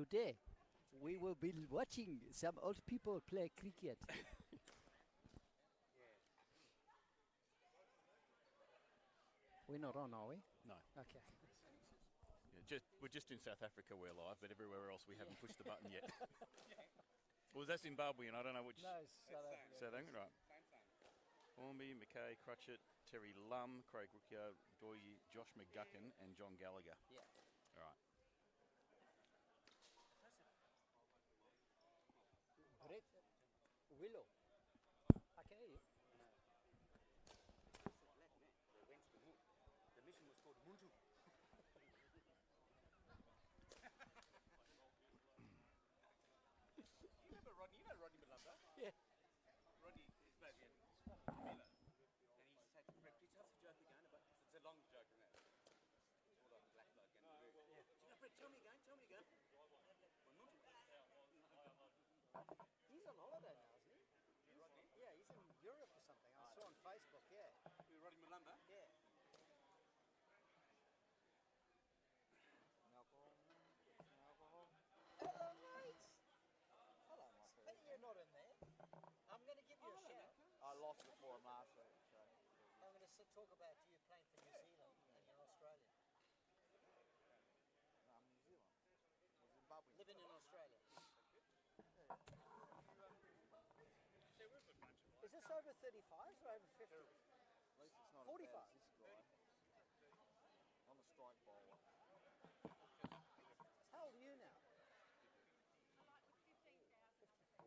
today we will be watching some old people play cricket. We're not on, are we? No. Okay. Yeah, we're just in South Africa, we're live, but everywhere else we haven't pushed the button yet. Was that Zimbabwean? I don't know which. No, South Africa. South Africa, right. Hornby, McKay, Crutchett, Terry Lum, Craig Rookier, Doyi, Josh McGuckin, and John Gallagher. Yeah. All right. Brett, Willow. I can hear you. The mission was called Muntu. You remember Rodney? You know Rodney Malumba? Yeah. Rodney is basically a Miller. And he said, please tell us a joke again. But it's a long joke, isn't it? It's all like black blood again. Yeah. Do you know, Brett, tell me again. Muntu. He's on holiday now, isn't he? Rodney? Yeah, he's in Europe or something. I saw on Facebook, yeah. Rodney Malumba? Yeah. Hello, mate. Hello, my friend. You're not in there. I'm going to give you a shout. I lost it for him last week, so. I'm going to talk about you playing for New Zealand and you're Australian. No, I'm New Zealand. Or Zimbabwe. Living in Australia. Is this over 35s or over 50s? At least it's not 45. as bad as this guy. I'm a strike bowler. How old are you now? 54.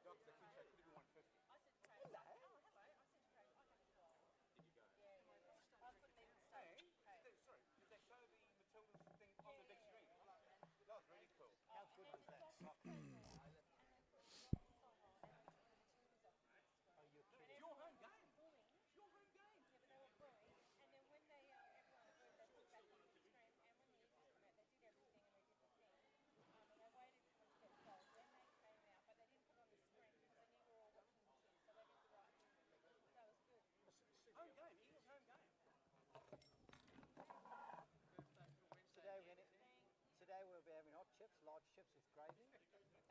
Doctor, the kid could have been 150. Hello. Did you go? Sorry, did they show the Matildas thing on the big screen? That was really cool. How good was that? Oh, you're kidding. It's your home game. It's your home game. Yeah, but they were bullied, and then when they, everyone agreed, they put back on the screen, and when the Eagles came out, they did everything and they did the thing, and they waited for them to get close, then they came out, but they didn't put on the screen because they knew we were all watching the kids, so they did the right thing. That was good. Home game. Eagles home game. Today we'll be having hot chips, large chips with gravy,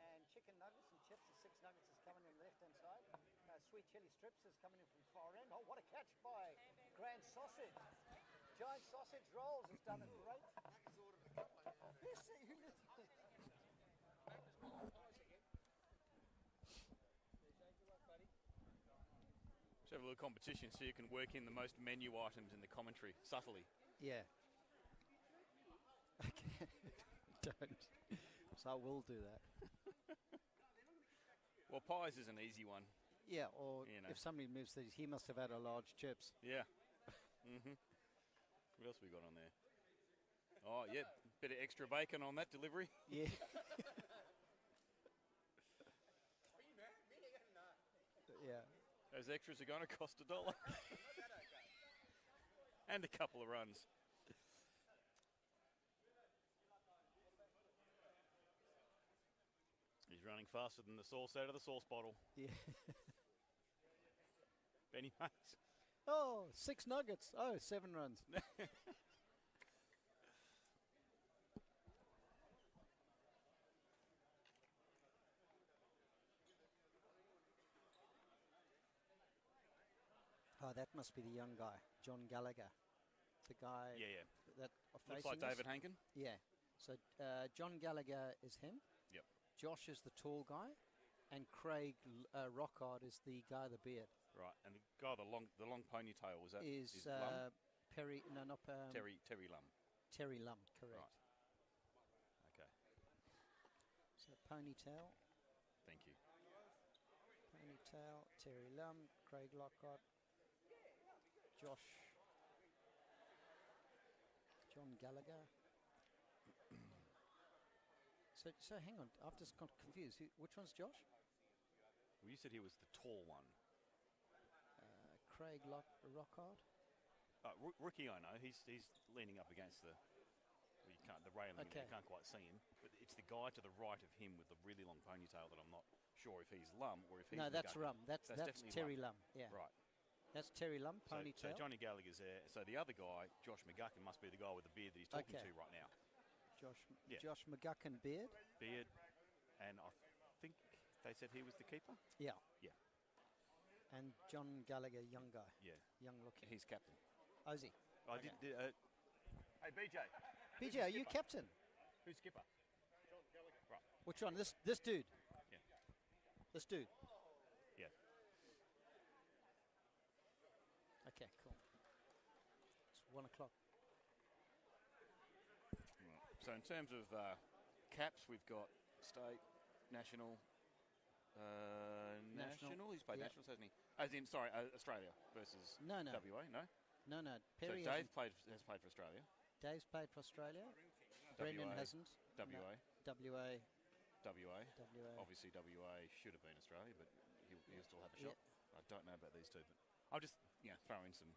and chicken nuggets and chips. The 6 nuggets is coming in the left-hand side. Sweet chili strips is coming in from far end. Oh, what a catch by Grand Sausage. Giant Sausage Rolls has done it great. Yes, you did. Let's have a little competition so you can work in the most menu items in the commentary subtly. Yeah. Okay. Don't. So I will do that. Well, pies is an easy one. Yeah, or You know. if somebody moves these, he must have had a large chips. Yeah. What else we got on there? Oh, yeah, bit of extra bacon on that delivery. Yeah. Yeah. Those extras are going to cost $1. And a couple of runs. He's running faster than the sauce out of the sauce bottle. Yeah. Benny Mays. Oh, 6 nuggets. Oh, 7 runs. Oh, that must be the young guy, John Gallagher. The guy Yeah. that Looks facing like David us. Hankin. Yeah. So John Gallagher is him. Yep. Josh is the tall guy. And Craig Rockard is the guy with the beard. Right, and the guy, the long ponytail, was that? Is Lum? Perry, no, not Terry Lum. Terry Lum, correct. Right. Okay, So ponytail, thank you. ponytail, Terry Lum, Craig Lockhart, John Gallagher. So hang on, I've just got confused. Which one's Josh? Well, you said he was the tall one. Craig Rockard. Rookie, I know. He's leaning up against the railing. Okay. You can't quite see him. But it's the guy to the right of him with the really long ponytail that I'm not sure if he's Lum or if he's... No, that's McGuckin. Lum. That's definitely Terry Lum. Yeah. Right. That's Terry Lum, ponytail. So Johnny Gallagher's there. So the other guy, Josh McGuckin, must be the guy with the beard that he's talking Okay. to right now. Yeah. Josh McGuckin Beard. Beard, and I think they said he was the keeper. Yeah. Yeah. And John Gallagher, young guy. Yeah. Young looking. He's captain. Ozzy. I Okay. did. Hey, BJ. PJ, are you captain? Who's skipper? Which one? This dude. Yeah. This dude. Yeah. Okay, cool. It's 1 o'clock. So in terms of caps, we've got state, national. National. He's played yeah. nationals, hasn't he? As in, sorry, Australia versus No. WA. No. No. So Perry Dave hasn't. has played for Australia. Dave's played for Australia. Brendan WA, hasn't. WA. No. WA. Obviously, WA should have been Australia, but he'll still have a Yeah. shot. I don't know about these two, but I'll just throw in some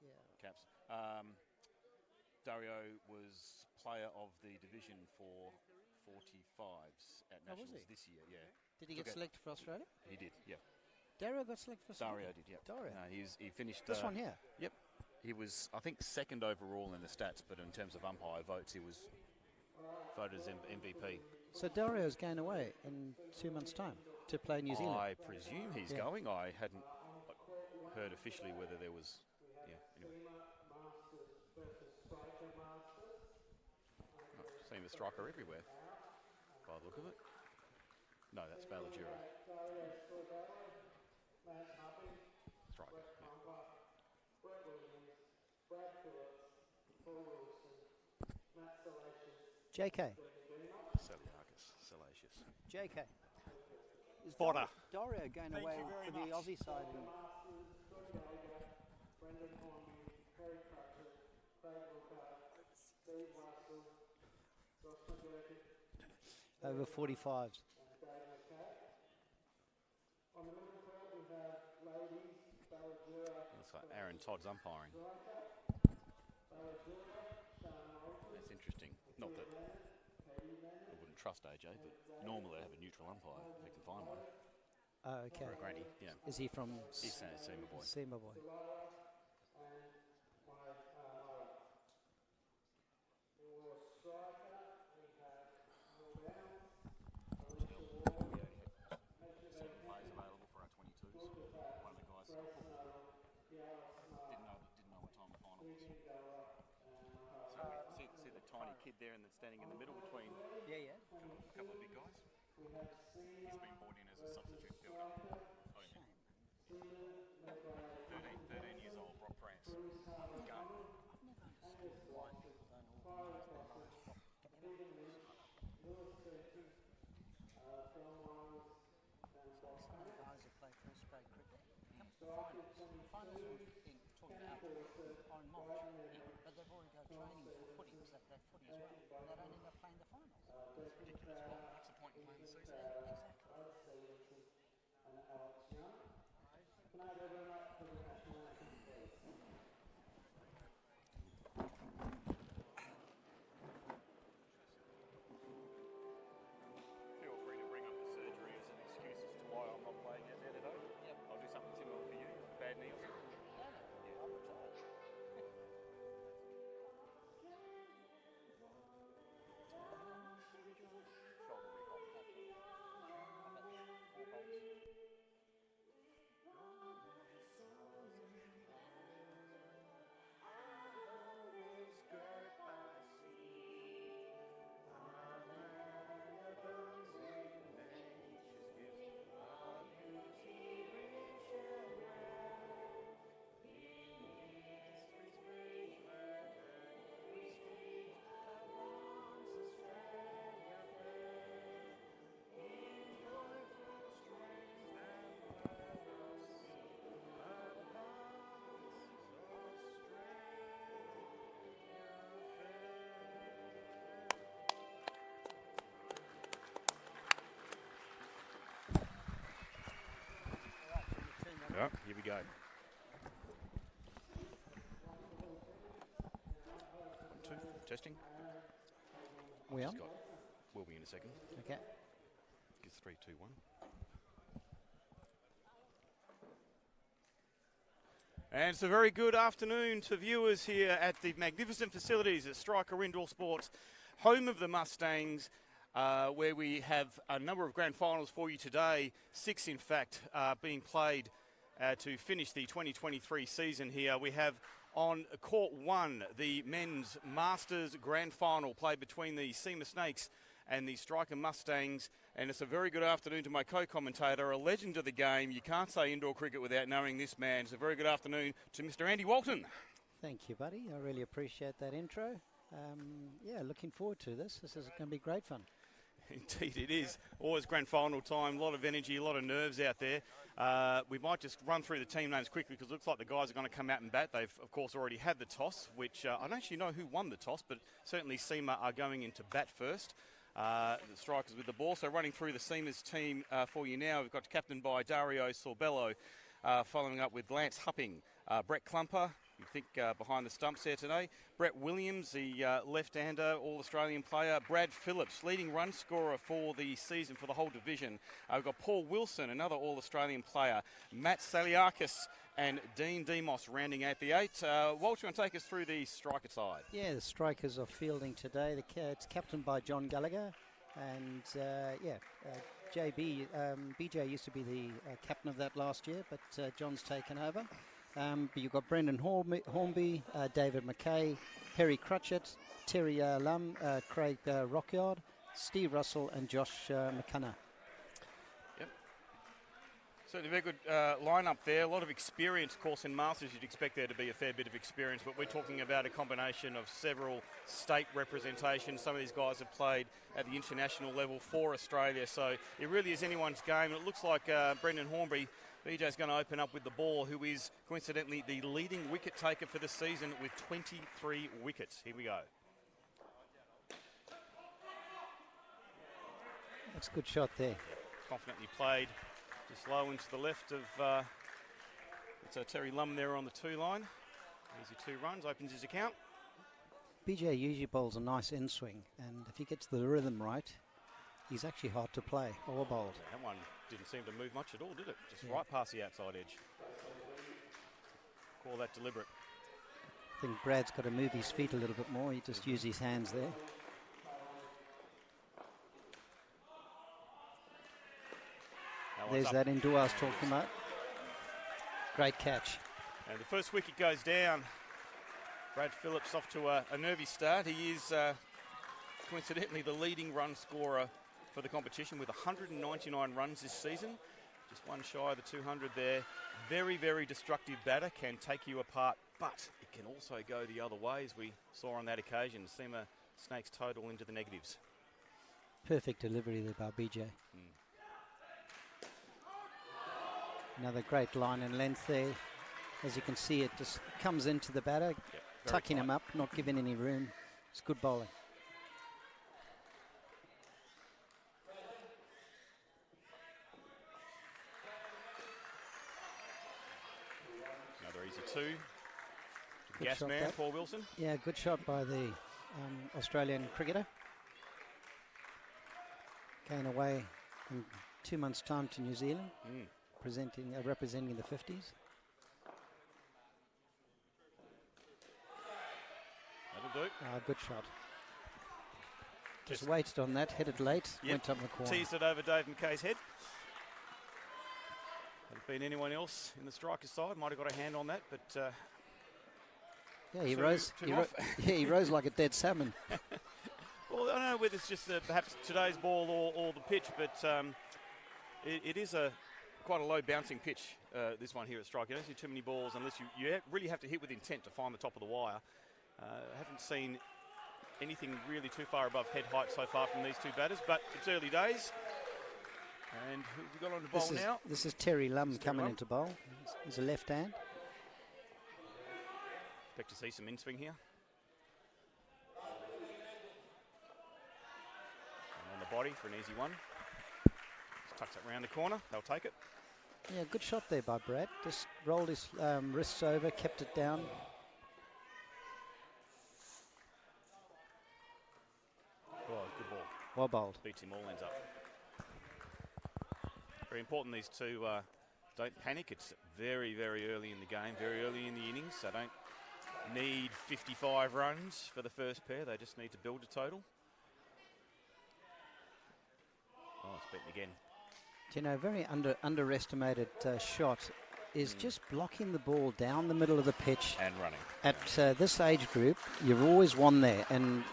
Yeah. caps. Dario was player of the division for 45s at Oh, was nationals he? this year. Yeah, Did he get Okay. selected for Australia? he did. Yeah, Dario got selected for Australia. Dario did. Yeah, Dario. No, he finished This one here. Yep, he was I think second overall in the stats, but in terms of umpire votes, he was voted as MVP. So Dario's going away in 2 months' time to play New Zealand. I presume he's Yeah. going. I hadn't heard officially whether there was. Yeah. Anyway. Seen the striker everywhere, by the look of it. No, that's Balajura. Striker. JK. Salacious. JK. Is Fodder. Dario going away you very for the much. Aussie side? Over 45s. Looks like Aaron Todd's umpiring. That's interesting. Not that I wouldn't trust AJ, but normally they have a neutral umpire if they can find one. Oh, okay. For a granny, yeah. Is he from He's a Seamer boy. Seamer boy? Seven players available for our 22s. One of the guys didn't know what time the final was. So see the tiny kid there and standing in the middle between Yeah. a couple of big guys? He's been brought in as a substitute fielder. Shame. 13 years old, Brock Prance. Gun. Some of the guys that play first grade cricket come to the finals. Finals are talking about on March, but they've already got training for footy because they play footy as well. And they don't end up playing the finals. It's ridiculous. What's the point in playing the season? Exactly. Feel free to bring up the surgery as an excuse as to why I'm not playing yet there today. Yep. I'll do something similar for you. Bad knee or something. I'm retired. Shoulder recon. Yeah, here we go. Two, testing. We are? Scott, we'll be in a second. Okay. Give 3, 2, 1. And it's a very good afternoon to viewers here at the magnificent facilities at Striker Indoor Sports home of the Mustangs, where we have a number of grand finals for you today. 6, in fact, being played to finish the 2023 season here. We have on court 1 the men's Masters grand final played between the SEMA Snakes and the Striker Mustangs. And it's a very good afternoon to my co-commentator, a legend of the game. You can't say indoor cricket without knowing this man. It's a very good afternoon to Mr. Andy Walton. Thank you, buddy. I really appreciate that intro. Yeah, looking forward to this. This is going to be great fun. Indeed it is. Always grand final time, a lot of energy, a lot of nerves out there. We might just run through the team names quickly because it looks like the guys are going to come out and bat. They've, of course, already had the toss, which I don't actually know who won the toss, but certainly SEMA are going into bat first. The Strikers with the ball. So running through the SEMA's team for you now, we've got captained by Dario Sorbello, following up with Lance Hupping, Brett Klumper, you think behind the stumps there today, Brett Williams, the left-hander, All-Australian player, Brad Phillips, leading run scorer for the season for the whole division. We've got Paul Wilson, another All-Australian player, Matt Saliakis and Dean Demos rounding out the 8. Walter, you want to take us through the striker side? Yeah, the Strikers are fielding today. It's captained by John Gallagher. And, BJ used to be the captain of that last year, but John's taken over. But you've got Brendan Hornby, David McKay, Perry Crutchett, Terry Lum, Craig Rockyard, Steve Russell and Josh McCunna. Yep. Certainly a very good lineup there. A lot of experience, of course, in Masters. You'd expect there to be a fair bit of experience, but we're talking about a combination of several state representations. Some of these guys have played at the international level for Australia, so it really is anyone's game. It looks like Brendan Hornby, BJ's going to open up with the ball, who is coincidentally the leading wicket taker for the season with 23 wickets. Here we go. That's a good shot there. Confidently played, just low into the left of it's Terry Lum there on the 2 line. Easy 2 runs, opens his account. BJ usually bowls a nice in-swing, and if he gets the rhythm right, he's actually hard to play or bowled. That one didn't seem to move much at all, did it? Just right past the outside edge. Call that deliberate. I think Brad's got to move his feet a little bit more. He just used his hands there. There's that indoor I was talking about. Great catch. And the first wicket goes down. Brad Phillips off to a nervy start. He is coincidentally the leading run scorer for the competition with 199 runs this season. Just one shy of the 200 there. Very, very destructive batter, can take you apart, but it can also go the other way, as we saw on that occasion. SEMA Snakes total into the negatives. Perfect delivery there by BJ. Another great line and length there. As you can see, it just comes into the batter, tucking him up, not giving any room. It's good bowling. Another easy 2. Gas man, Paul Wilson. Yeah, good shot by the Australian cricketer. Going away in 2 months' time to New Zealand, representing the 50s. That'll do. Good shot. Just waited on that, hit it late, went up the corner. Teased it over Dave McKay's head. Had it been anyone else in the striker side, might have got a hand on that, but yeah, he rose. He rose like a dead salmon. Well, I don't know whether it's just perhaps today's ball or the pitch, but it is quite a low bouncing pitch. This one here at Strike. You don't see too many balls unless you really have to hit with intent to find the top of the wire. Haven't seen anything really too far above head height so far from these 2 batters, but it's early days. And who have we got on the bowl now? This is Terry Lum coming into bowl. He's a left hand. Expect to see some in-swing here. And on the body for an easy one. Just tucks it around the corner. They'll take it. Yeah, good shot there by Brad. Just rolled his wrists over, kept it down. Oh, good ball. Well bowled. Beats him all ends up. Very important these 2 don't panic. It's very, very early in the game, very early in the innings. So don't need 55 runs for the first pair. They just need to build a total. Oh, it's beaten again. Do you know, very underestimated shot is just blocking the ball down the middle of the pitch. And running. At this age group, you've always won there. And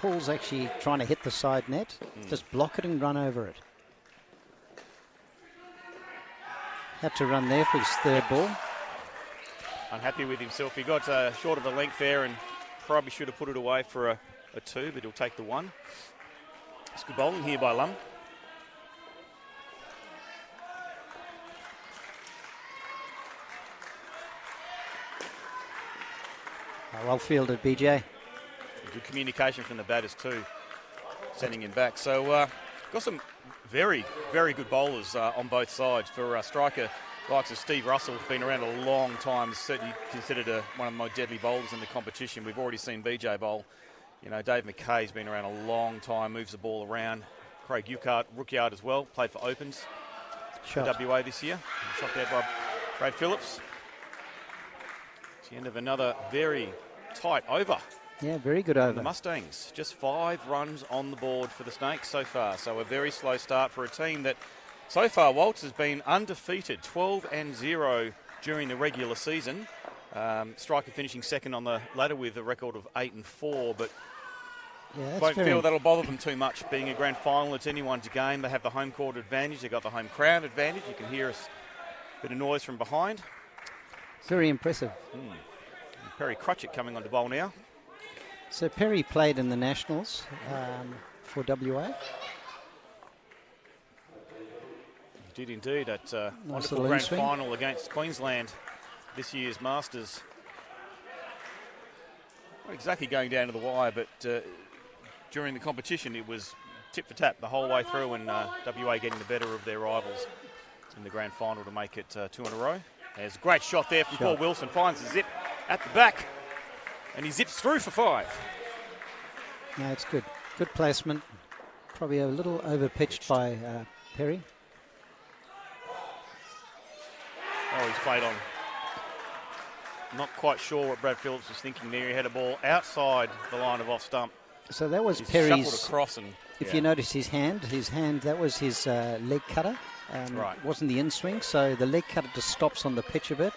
Paul's actually trying to hit the side net. Just block it and run over it. Had to run there for his third ball. Unhappy with himself. He got short of the length there and probably should have put it away for a 2, but he'll take the 1. It's good bowling here by Lum. Well fielded, BJ. Good communication from the batters too, sending him back. So got some very, very good bowlers on both sides. For striker, likes of Steve Russell, who's been around a long time, is certainly considered one of the most deadly bowlers in the competition. We've already seen BJ bowl. You know, Dave McKay's been around a long time, moves the ball around. Craig Rookyard as well, played for Opens for WA this year. Shot there by Brad Phillips. It's the end of another very tight over. Yeah, very good over. The Mustangs, just 5 runs on the board for the Snakes so far. So a very slow start for a team that so far, Waltz has been undefeated, 12-0 during the regular season. Striker finishing second on the ladder with a record of 8-4, but yeah, won't feel that'll bother them too much. Being a grand final, it's anyone's game. They have the home court advantage. They've got the home crowd advantage. You can hear a bit of noise from behind. Very impressive. Perry Crutchett coming on to bowl now. So Perry played in the Nationals for WA. He did indeed at wonderful little grand in-swing. final against Queensland this year's Masters. Not exactly going down to the wire, but during the competition it was tip for tap the whole way through, and WA getting the better of their rivals in the grand final to make it 2 in a row. There's a great shot there from Paul Wilson, finds the zip at the back, and he zips through for 5. No, it's good. Good placement. Probably a little over-pitched by Perry. Oh, he's played on. Not quite sure what Brad Phillips was thinking there. He had a ball outside the line of off stump. So that was He's Perry's. shuffled across, and If you notice his hand, that was his leg cutter. Right. Wasn't the in-swing, so the leg cutter just stops on the pitch a bit.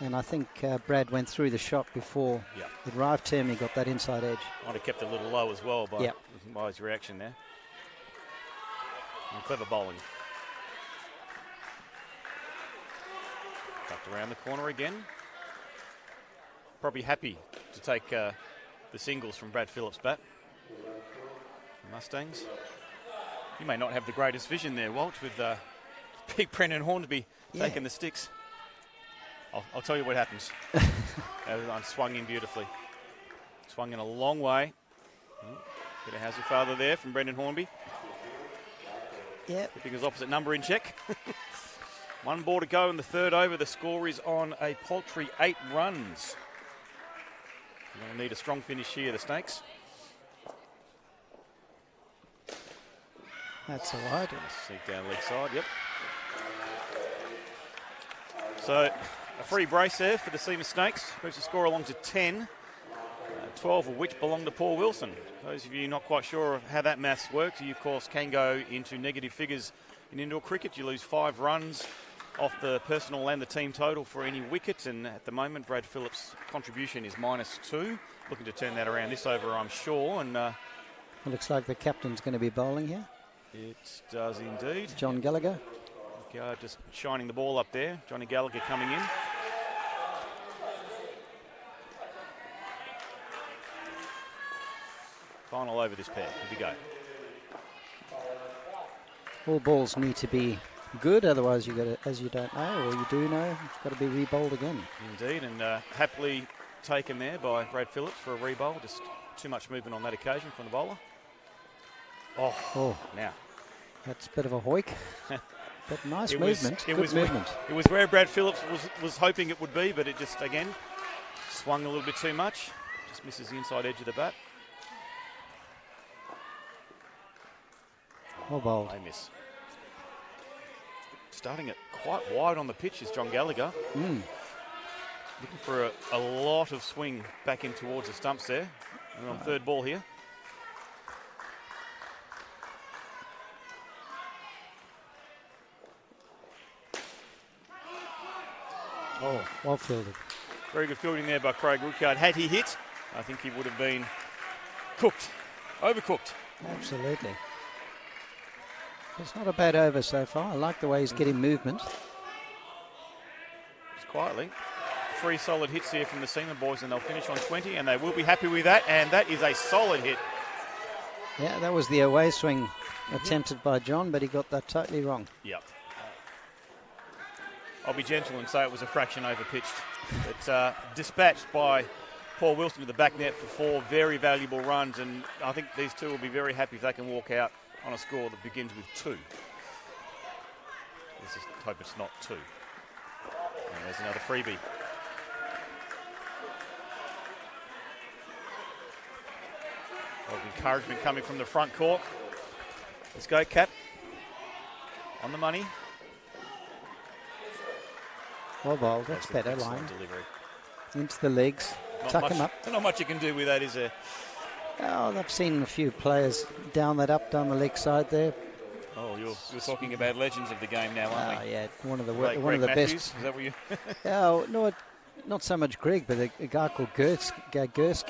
And I think Brad went through the shot before it arrived to him. He got that inside edge. might have kept it a little low as well by his reaction there. And clever bowling. Tucked around the corner again. Probably happy to take the singles from Brad Phillips' bat. The Mustangs. You may not have the greatest vision there, Walt, with big Brendan Hornsby taking the sticks. I'll tell you what happens. I swung in beautifully. Swung in a long way. Bit of Hazard father there from Brendan Hornby. Yeah. Keeping his opposite number in check. 1 ball to go in the third over. The score is on a paltry 8 runs. They'll need a strong finish here, the Snakes. That's all right. Sneak down leg side, yep. So a free brace there for the Seamer Snakes. Moves the score along to 10. 12 of which belong to Paul Wilson. Those of you not quite sure of how that maths works, you of course can go into negative figures in indoor cricket. You lose 5 runs off the personal and the team total for any wicket, and at the moment Brad Phillips' contribution is -2. Looking to turn that around this over, I'm sure. And It looks like the captain's going to be bowling here. it does indeed. John Gallagher. Just shining the ball up there. Johnny Gallagher coming in. Final over this pair. Here we go. All balls need to be good, otherwise you got to, as you don't know, or you do know, it's got to be re-bowled again. Indeed, and happily taken there by Brad Phillips for a re-bowl. Just too much movement on that occasion from the bowler. Oh, Now. that's a bit of a hoik. But nice It movement. Good movement. It was where Brad Phillips was hoping it would be, but it just, again, swung a little bit too much. Just misses the inside edge of the bat. Well bowled. They miss. Starting it quite wide on the pitch is John Gallagher. Looking for a lot of swing back in towards the stumps there. And on third ball here. Oh, well fielded. Very good fielding there by Craig Rookyard. Had he hit, I think he would have been cooked, overcooked. Absolutely. It's not a bad over so far. I like the way he's getting movement. Just quietly. 3 solid hits here from the Seaman boys, and they'll finish on 20, and they will be happy with that, and that is a solid hit. Yeah, that was the away swing attempted by John, but he got that totally wrong. Yep. I'll be gentle and say it was a fraction over pitched. But dispatched by Paul Wilson to the back net for 4 very valuable runs, and I think these two will be very happy if they can walk out on a score that begins with 2. Let's just hope it's not 2. And there's another freebie. A lot of encouragement coming from the front court. Let's go, Cap. On the money. Well bowled, that's better. Excellent Line delivery. into the legs, tuck him up. Not much you can do with that, is there? Oh, I've seen a few players down the leg side there. Oh, you're talking about legends of the game now, aren't Oh we? yeah, one of the Like one of the Greg Matthews, best. Is that what you? Oh no, not so much Greg, but a guy called Gursky.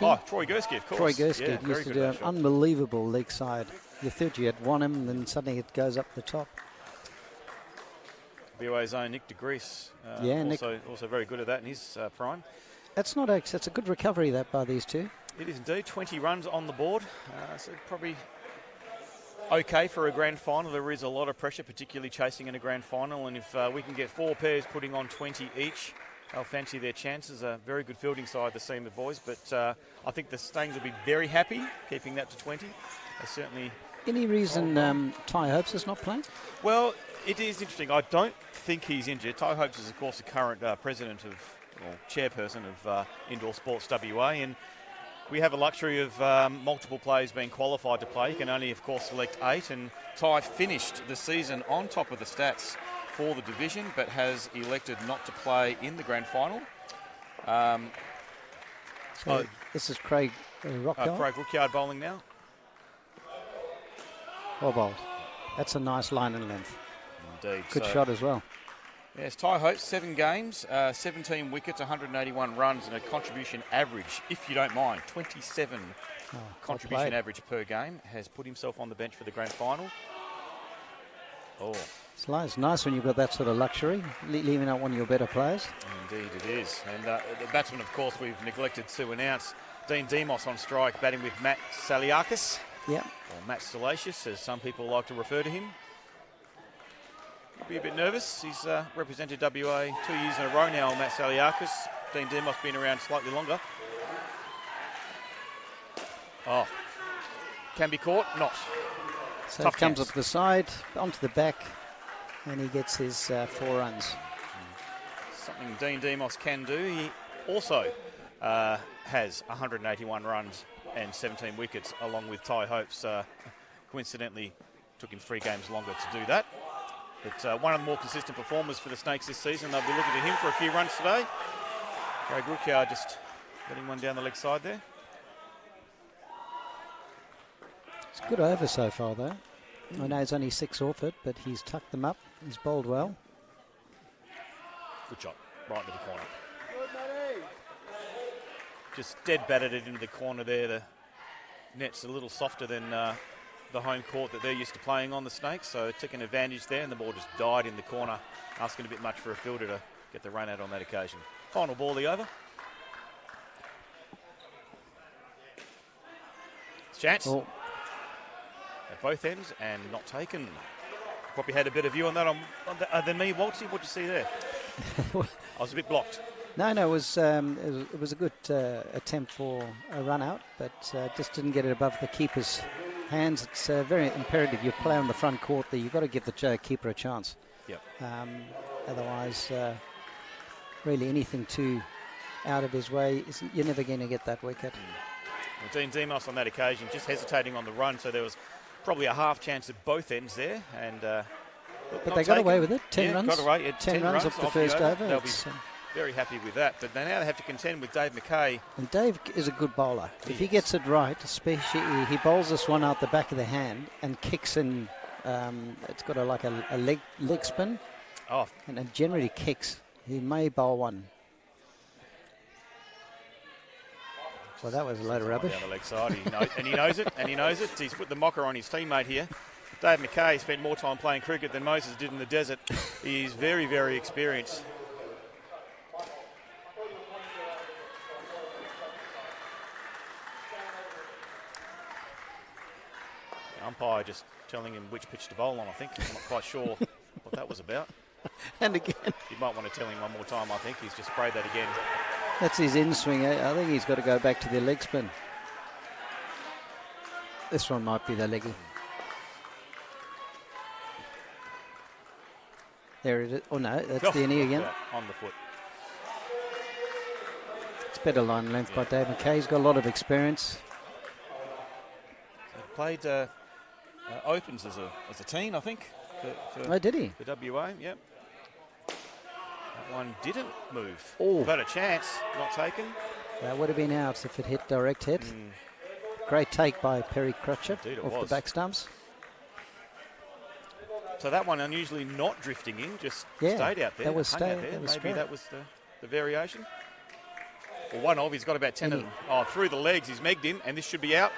Oh, Troy Gursky, of course. Troy Gursky Yeah, very used to good do at an that shot. unbelievable leg side. You thought you had won him, and then suddenly it goes up the top. BY's own Nick DeGrease. Yeah, Nick. Also very good at that in his prime. That's a good recovery that by these two. It is indeed 20 runs on the board. So probably okay for a grand final. There is a lot of pressure, particularly chasing in a grand final. And if we can get 4 pairs putting on 20 each, they'll fancy their chances. A very good fielding side, the Seaman boys. But I think the Stangs will be very happy keeping that to 20. They certainly. Any reason Ty Hopes is not playing? Well, it is interesting. I don't think he's injured. Ty Hopes is, of course, the current president of, or chairperson of Indoor Sports WA, and we have a luxury of multiple players being qualified to play. You can only, of course, select 8, and Ty finished the season on top of the stats for the division, but has elected not to play in the grand final. So this is Craig Rookyard. Craig Rookyard bowling now. Well bowled. That's a nice line and length. Indeed. Good So, shot as well. Yes, Ty Hopes, 7 games, 17 wickets, 181 runs, and a contribution average, if you don't mind, 27 contribution played. average per game. Has put himself on the bench for the grand final. Oh, It's nice when you've got that sort of luxury, leaving out one of your better players. indeed it is. And the batsman, of course, we've neglected to announce. Dean Demos on strike, batting with Matt Saliakis, Yeah. or Matt Salacious, as some people like to refer to him. He'll be a bit nervous. He's represented WA 2 years in a row now, Matt Saliakis. Dean Demos been around slightly longer. Oh, can be caught, not. So Tough it comes chance. up the side, onto the back, and he gets his 4 runs. Something Dean Demos can do. He also has 181 runs and 17 wickets, along with Ty Hopes. Coincidentally, took him 3 games longer to do that. But one of the more consistent performers for the Snakes this season. They'll be looking to him for a few runs today. Craig Rookyard just getting one down the leg side there. It's a good over so far, though. I know it's only 6 off it, but he's tucked them up. He's bowled well. Good shot, right into the corner. Just dead batted it into the corner there. The net's a little softer than the home court that they're used to playing on, the Snakes, so taking advantage there, and the ball just died in the corner, asking a bit much for a fielder to get the run out on that occasion. Final ball, the over. Chance Oh, at both ends and not taken. Probably had a better view on that than me, Waltzy. What'd you see there? I was a bit blocked. no, it was a good attempt for a run out, but just didn't get it above the keeper's hands. It's very imperative you play on the front court there. You've got to give the keeper a chance. Yep. Otherwise, really anything too out of his way, you're never going to get that wicket. Well, Dean Demos on that occasion just hesitating on the run, so there was probably a half chance at both ends there. And But not they got away taken. with it. 10 runs. Got away. 10 runs off the first the over. They'll be It's, very happy with that. But now they have to contend with Dave McKay. And Dave is a good bowler. If he Yes. gets it right, especially he bowls this one out the back of the hand and kicks in. It's got a leg spin, Oh, and generally kicks He may bowl one. Well, that was a load of rubbish. Down the leg side, and he knows it, and he knows it. He's put the mocker on his teammate here. Dave McKay spent more time playing cricket than Moses did in the desert. He's very, very experienced. The umpire just telling him which pitch to bowl on, I think. I'm not quite sure what that was about. And again, You might want to tell him one more time, I think. He's just sprayed that again. that's his in-swing. I think he's got to go back to the leg spin. This one might be the leggy. There it is. Oh, no, that's the innie again. On the foot. It's better line length by Dave McKay. He's got a lot of experience. He played opens as a teen, I think. For Oh, did he? The WA, yep. That one didn't move. Oh. But a chance, not taken. That would have been out if it hit direct hit. Great take by Perry Crutchet Indeed it off the was. back stumps. So that one unusually not drifting in, just Yeah, stayed out there. that was hung out stayed- there. that was Maybe straight. that was the variation. Well, one of, he's got about 10 of them. Oh, through the legs, he's megged in, and this should be out.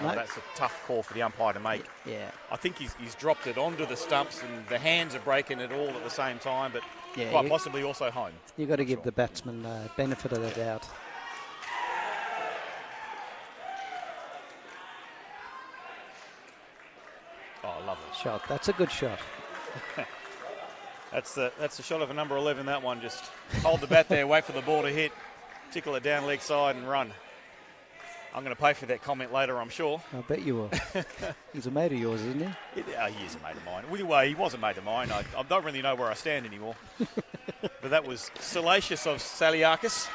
No, No. That's a tough call for the umpire to make. Yeah. I think he's dropped it onto the stumps, and the hands are breaking it all at the same time, but Yeah, quite you- possibly also home. You've got to give the batsman benefit of the doubt. Oh, lovely. Shot. That's a good shot. That's the shot of a number 11, that one. Just hold the bat there, wait for the ball to hit, tickle it down leg side and run. I'm going to pay for that comment later, I'm sure. I bet you will. He's a mate of yours, isn't he? He is a mate of mine. Well, he was a mate of mine. I don't really know where I stand anymore. But that was salacious of Saliakis,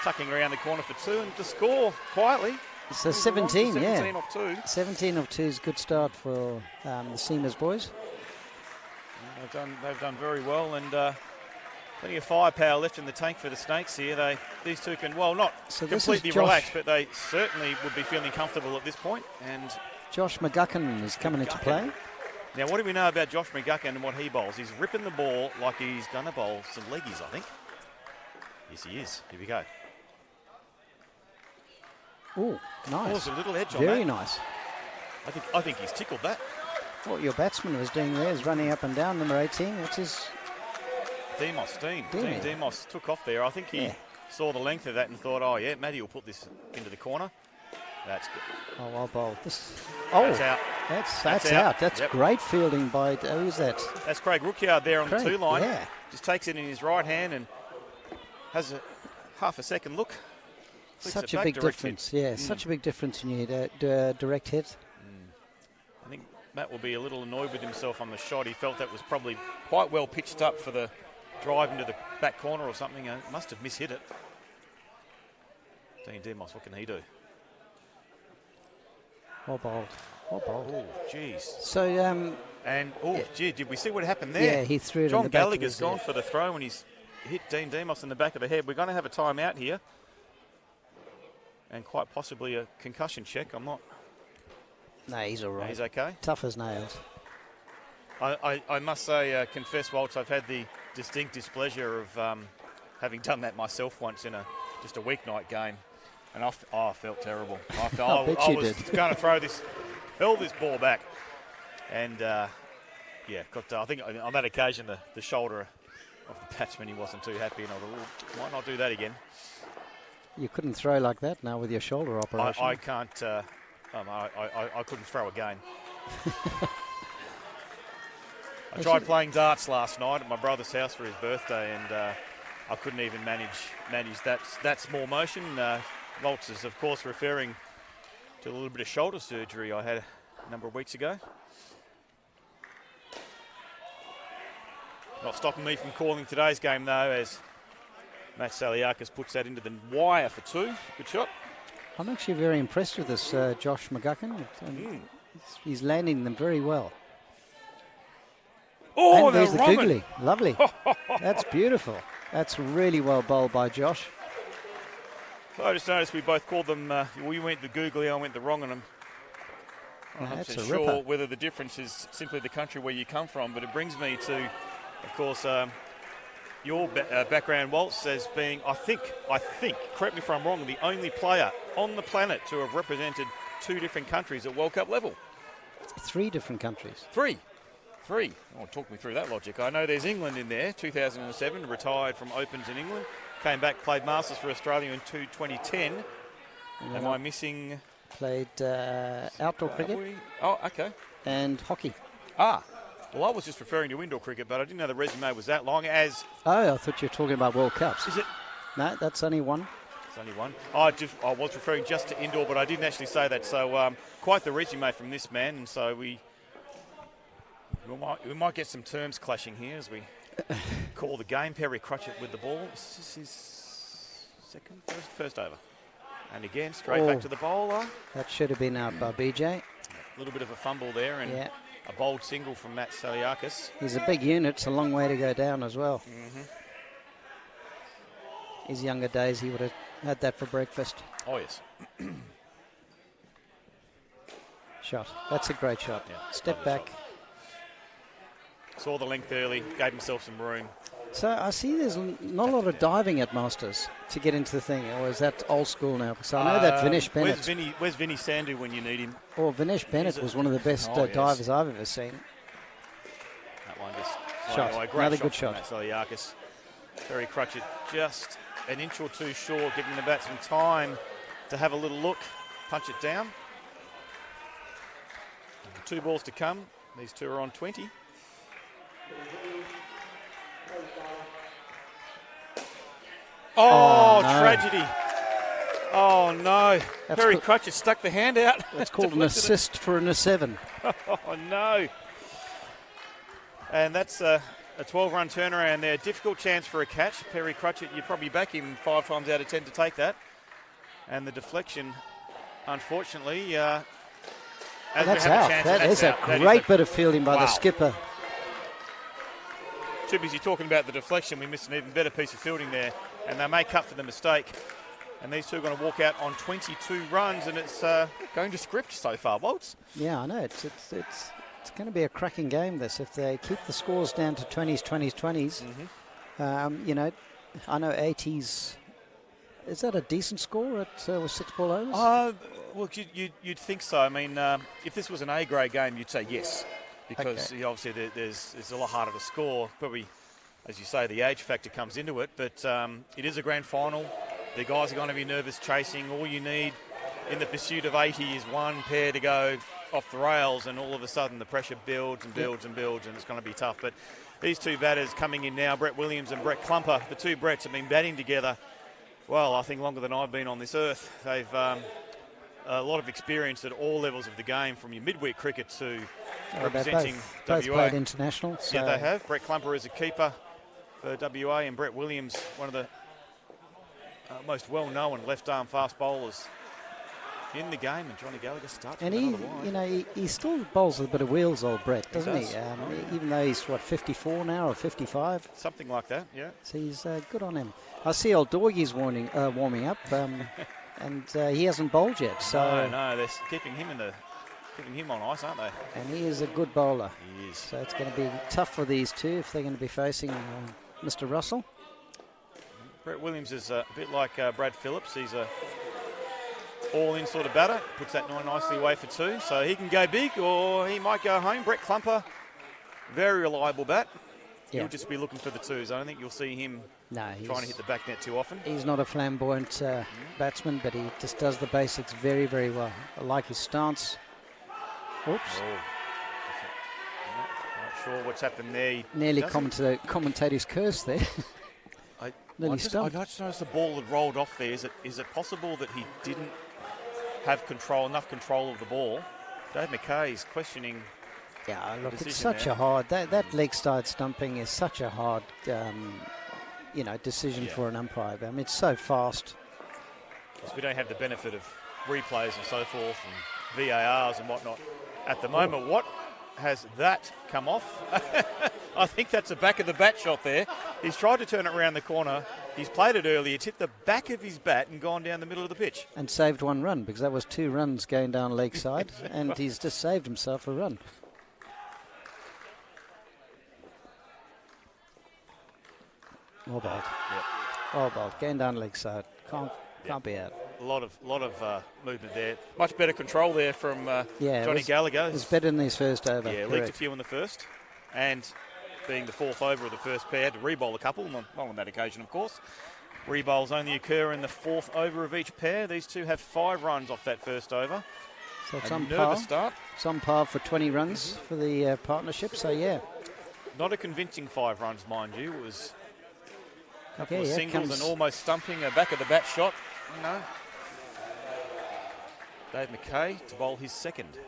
tucking around the corner for two and to score quietly. So 17, 17 yeah. off two. 17 of 2 is a good start for the Seamers boys. They've done very well, and plenty of firepower left in the tank for the Snakes here. These two can, well, not So this is completely Josh- relax, but they certainly would be feeling comfortable at this point. And Josh McGuckin is coming into play. now, what do we know about Josh McGuckin and what he bowls? He's ripping the ball like he's going to bowl some leggies, I think. Yes, he is. Here we go. Oh, Oh, nice. there's a little edge on Very that. nice. I think he's tickled that. What your batsman was doing there is running up and down, number 18. That's his. Dean Demos took off there. I think he saw the length of that and thought, oh, yeah, Matty will put this into the corner. That's good. Oh, well bowled. That's out. That's out. That's Yep. great fielding by. Who's that? That's Craig Rookyard there on Craig, the two line. yeah. Just takes it in his right hand and has a half a second look. Flicks Such it a back, big direct hit. difference. Yeah, such a big difference when you direct hit. I think Matt will be a little annoyed with himself on the shot. He felt that was probably quite well pitched up for the drive into the back corner or something. Must have mishit it. Dean Demos, what can he do? Well bowled. Well bowled. Oh, jeez. So, And, gee, did we see what happened there? yeah, he threw it in John the back of Gallagher's his gone head. for the throw and he's hit Dean Demos in the back of the head. We're going to have a timeout here. And quite possibly a concussion check. I'm not. No, he's all right. He's okay. Tough as nails. I must say, confess, Waltz, I've had the distinct displeasure of having done that myself once in just a weeknight game. And I felt terrible. I bet I you was did. going to hurl this ball back. And, got I think on that occasion, the shoulder of the batsman, he wasn't too happy. And I thought, might not do that again. You couldn't throw like that now with your shoulder operation. I can't. I couldn't throw again. I tried playing darts last night at my brother's house for his birthday, and I couldn't even manage that small motion. Waltz is, of course, referring to a little bit of shoulder surgery I had a number of weeks ago. Not stopping me from calling today's game, though, as Matt Saliakis puts that into the wire for two. Good shot. I'm actually very impressed with this Josh McGuckin. He's landing them very well. Oh, and there's the Roman. googly. Lovely. That's beautiful. That's really well bowled by Josh. So I just noticed we both called them, we went the googly, I went the wrong on them. I'm not That's a sure ripper. whether the difference is simply the country where you come from, but it brings me to, of course, your background, Waltz, as being, I think, correct me if I'm wrong, the only player on the planet to have represented 2 different countries at World Cup level. 3 different countries. 3. Oh, talk me through that logic. I know there's England in there, 2007, retired from Opens in England, came back, played Masters for Australia in 2010. Am I missing? Played outdoor cricket Oh, okay. and hockey. Well, I was just referring to indoor cricket, but I didn't know the resume was that long. As Oh, I thought you were talking about World Cups. is it? No, that's only one. It's only one. I was referring just to indoor, but I didn't actually say that. So quite the resume from this man, and so we might get some terms clashing here as we call the game. Perry Crutchett with the ball. Is this his first over? And again, straight back to the bowler. That should have been out by BJ. A little bit of a fumble there, and Yeah. a bold single from Matt Saliakis. He's a big unit. It's a long way to go down as well. His younger days, he would have had that for breakfast. Oh, yes. Shot. That's a great shot. Yeah, Step lovely back. Saw the length early, gave himself some room. So I see there's not a lot of diving at Masters to get into the thing, or is that old school now? Because I know that Vinesh Bennett, Where's Vinny Sandhu when you need him? or Vinesh Bennett was one of the best Oh, yes. divers I've ever seen. That one just Shot. Great Another good from shot. Matt Saliakis. Perry Crutchett just an inch or two short, giving the batsman time to have a little look, punch it down. 2 balls to come. These 2 are on 20. Oh, no. tragedy. Oh, no. That's Perry good. Crutchett stuck the hand out. That's called an Deflected it. assist for an 7. Oh, no. And that's a 12-run turnaround there. Difficult chance for a catch. Perry Crutchett, you'd probably back him 5 times out of 10 to take that. And the deflection, unfortunately, as That's we have out. a chance, That that's is a out. That great bit of fielding by the Wow. skipper. Too busy talking about the deflection. We missed an even better piece of fielding there. And they may cut for the mistake. And these 2 are going to walk out on 22 runs. And it's going to script so far, Waltz. Yeah, I know. It's going to be a cracking game, this. If they keep the scores down to 20s, 20s, 20s. Mm-hmm. You know, I know 80s. Is that a decent score at with 6 ball overs? Well, you'd think so. I mean, if this was an A-grade game, you'd say yes. Because obviously it's a lot harder to score. Probably, as you say, the age factor comes into it. But it is a grand final. The guys are going to be nervous chasing. All you need in the pursuit of 80 is one pair to go off the rails, and all of a sudden the pressure builds and builds and builds, and it's going to be tough. But these 2 batters coming in now, Brett Williams and Brett Klumper, the 2 Bretts have been batting together, well, I think longer than I've been on this earth. They've a lot of experience at all levels of the game, from your midweek cricket to representing both WA. played international. So Yeah, they have. Brett Klumper is a keeper for WA, and Brett Williams, one of the most well-known left-arm fast bowlers in the game, and Johnny Gallagher starts And with he, another wide. you know, he still bowls with a bit of wheels, old Brett, doesn't he? does. Even though he's, 54 now or 55? Something like that, yeah. So he's good on him. I see old Dorgie's warming up, and he hasn't bowled yet. So No, they're keeping him on ice, aren't they? and he is a good bowler. He is. So it's going to be tough for these 2 if they're going to be facing Mr. Russell. Brett Williams is a bit like Brad Phillips. He's a all-in sort of batter. Puts that nicely away for 2. So he can go big or he might go home. Brett Klumper, very reliable bat. Yeah. He'll just be looking for the 2s. I don't think you'll see him No, trying to hit the back net too often. he's not a flamboyant batsman, but he just does the basics very, very well. I like his stance. Oops. Oh. Not sure what's happened there. He Nearly doesn't- commentator's curse there. Nearly I stumped. just noticed the ball had rolled off there. Is it possible that he didn't have enough control of the ball? Dave McKay's questioning. Yeah, look, it's decision such there. a hard... That leg side stumping is such a hard, decision Yeah. for an umpire. I mean, it's so fast. Because we don't have the benefit of replays and so forth and VARs and whatnot at the moment. What has that come off? I think that's a back of the bat shot there. He's tried to turn it around the corner. He's played it early. It's hit the back of his bat and gone down the middle of the pitch. And saved 1 run, because that was 2 runs going down leg side, and he's just saved himself a run. All bowled. Yep. All bowled. Going down leg side. Can't be out. A lot of movement there. Much better control there from Johnny Gallagher. It was better in his first over. Yeah, leaked a few in the first. And being the fourth over of the first pair, had to re-bowl a couple, not on that occasion, of course. Re-bowls only occur in the fourth over of each pair. These two have 5 runs off that first over. So it's A on nervous par. start. It's on par for 20 runs for the partnership. So, yeah. Not a convincing 5 runs, mind you. It was a couple Okay, of yeah, singles comes- and almost stumping a back of the bat shot. No. Dave McKay to bowl his second.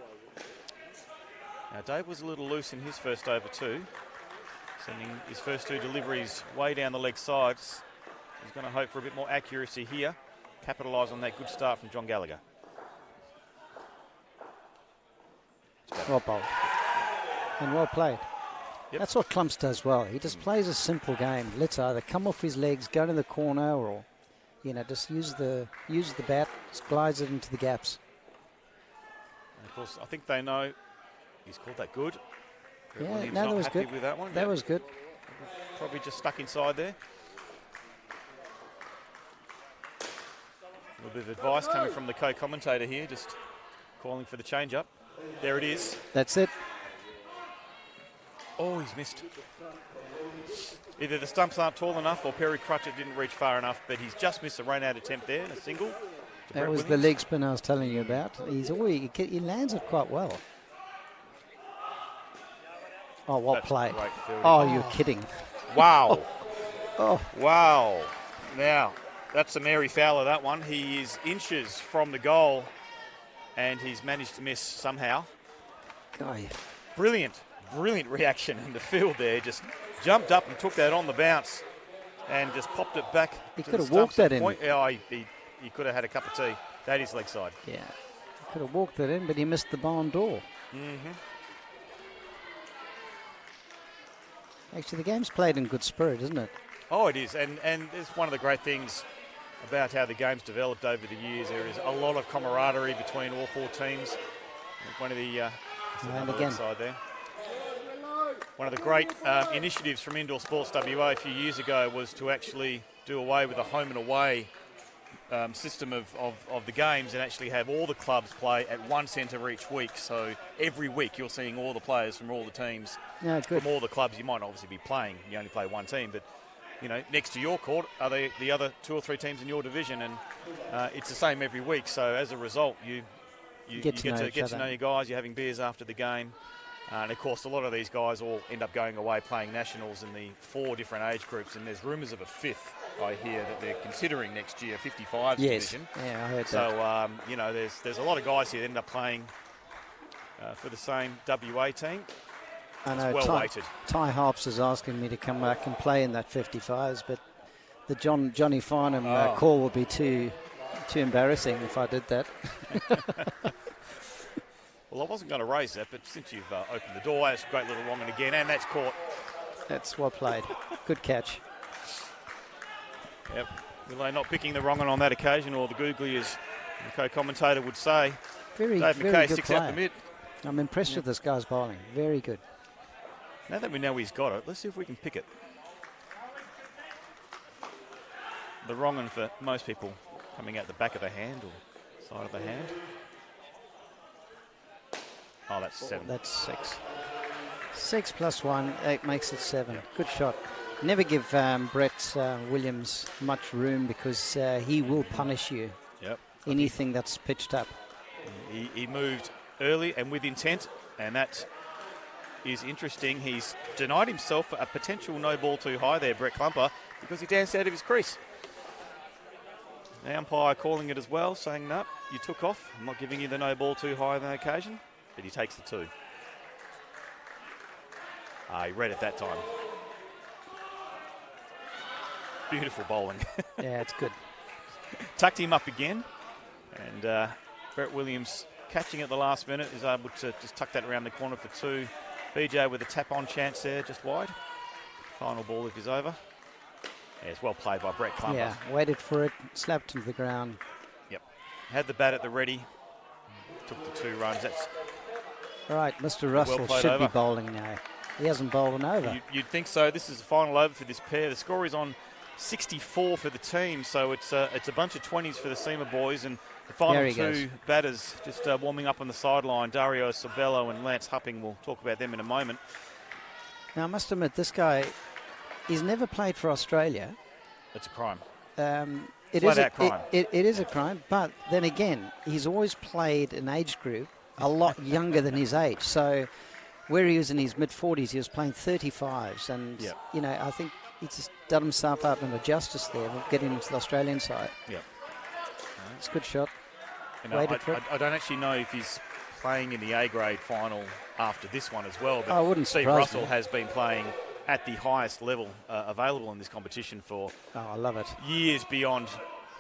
Now, Dave was a little loose in his first over too, sending his first 2 deliveries way down the leg sides. He's going to hope for a bit more accuracy here, capitalise on that good start from John Gallagher. Well bowled. And well played. Yep. That's what Clumps does well. He just plays a simple game. Let's either come off his legs, go to the corner, or just use the bat, just glides it into the gaps. And of course, I think they know he's called that good. Yeah, Williams no, not that was happy good. with that one. That Yep. was good. Probably just stuck inside there. A little bit of advice coming from the co-commentator here, just calling for the change-up. There it is. That's it. Oh, he's missed. Either the stumps aren't tall enough or Perry Crutchett didn't reach far enough, but he's just missed a rain-out attempt there, a single. to That Brett was the Williams. leg spin I was telling you about. He lands it quite well. Oh, what That's play. great fielding. Oh, you're kidding. Wow. Oh, Wow. Now, that's a Mary Fowler, that one. He is inches from the goal, and he's managed to miss somehow. guy. Brilliant reaction in the field there. Just jumped up and took that on the bounce and just popped it back. He to could the have walked stumps at that in. point. Yeah, he could have had a cup of tea. That is leg side. Yeah. Could have walked it in, but he missed the barn door. Mm-hmm. Actually, the game's played in good spirit, isn't it? Oh, it is. And it's one of the great things about how the game's developed over the years. There is a lot of camaraderie between all 4 teams. One of the And leg again, side there. One of the great initiatives from Indoor Sports WA a few years ago was to actually do away with a home and away system of the games and actually have all the clubs play at one centre each week. So every week you're seeing all the players from all the teams, no, good. from all the clubs. You might obviously be playing, you only play one team, but next to your court are the other 2 or 3 teams in your division, and it's the same every week. So as a result, you get to know your guys. You're having beers after the game. And of course, a lot of these guys all end up going away playing nationals in the 4 different age groups. And there's rumours of a 5th, I hear, that they're considering next year, 55s division. Yeah, I heard that. So, there's a lot of guys here that end up playing for the same WA team. I know It's well weighted. Ty Harps is asking me to come back and play in that 55s, but the Johnny Farnham call would be too embarrassing if I did that. Well, I wasn't going to raise that, but since you've opened the door, that's a great little wrong, and again, and that's caught. That's well played. Good catch. Yep. Well, not picking the wrong one on that occasion, or the googly, as the co-commentator would say. Very, Dave very McKay good sticks player. out the mid. I'm impressed with this guy's bowling. Very good. Now that we know he's got it, let's see if we can pick it. The wrong one for most people coming out the back of the hand or side of the hand. Oh, that's 7. That's 6. 6 plus 1, 8 makes it 7. Good shot. Never give Brett Williams much room because he will punish you. Yep. Anything that's pitched up. He moved early and with intent, and that is interesting. He's denied himself a potential no ball too high there, Brett Clumper, because he danced out of his crease. The umpire calling it as well, saying, no, you took off. I'm not giving you the no ball too high on that occasion, but he takes the 2. He read it that time. Beautiful bowling. Yeah, it's good. Tucked him up again, and Brett Williams, catching at the last minute, is able to just tuck that around the corner for 2. BJ with a tap-on chance there, just wide. Final ball if he's over. Yeah, it's well played by Brett Clumper. Yeah, waited for it, slapped into the ground. Yep. Had the bat at the ready. Took the 2 runs. That's All right, Mr. Russell played should be over. bowling now. He hasn't bowled an over. You'd think so. This is the final over for this pair. The score is on 64 for the team, so it's a bunch of 20s for the SEMA boys, and the final There he two goes. batters just warming up on the sideline. Dario Sabello and Lance Hupping. We'll talk about them in a moment. Now, I must admit, this guy, he's never played for Australia. It's a crime. It Flat is out crime. It is a crime, but then again, he's always played an age group a lot younger than his age. So where he was in his mid-40s, he was playing 35s. And, Yep. you know, I think he's just done himself out of a justice there of getting into the Australian side. Yeah. It's a good shot. You know, Waited for it. I don't actually know if he's playing in the A-grade final after this one as well, but I wouldn't Steve surprise Russell me. has been playing at the highest level available in this competition for Oh, I love it. years beyond,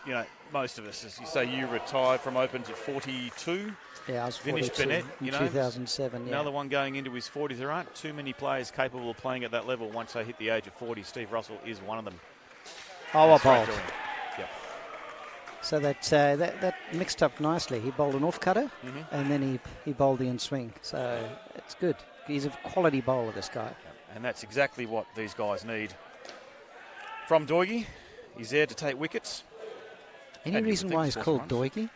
you know, most of us. As you say, you retired from Opens at 42. Yeah, I was Finished 42 Bennett, in you know, 2007. Yeah. Another one going into his 40s. There aren't too many players capable of playing at that level once they hit the age of 40. Steve Russell is one of them. Oh, I Straight bowled. to him. Yep. So that mixed up nicely. He bowled an off cutter, and then he bowled the in swing. So it's good. He's a quality bowler, this guy. And that's exactly what these guys need. From Doigie, he's there to take wickets. Any And you would reason think why he's score called some runs. Doigie?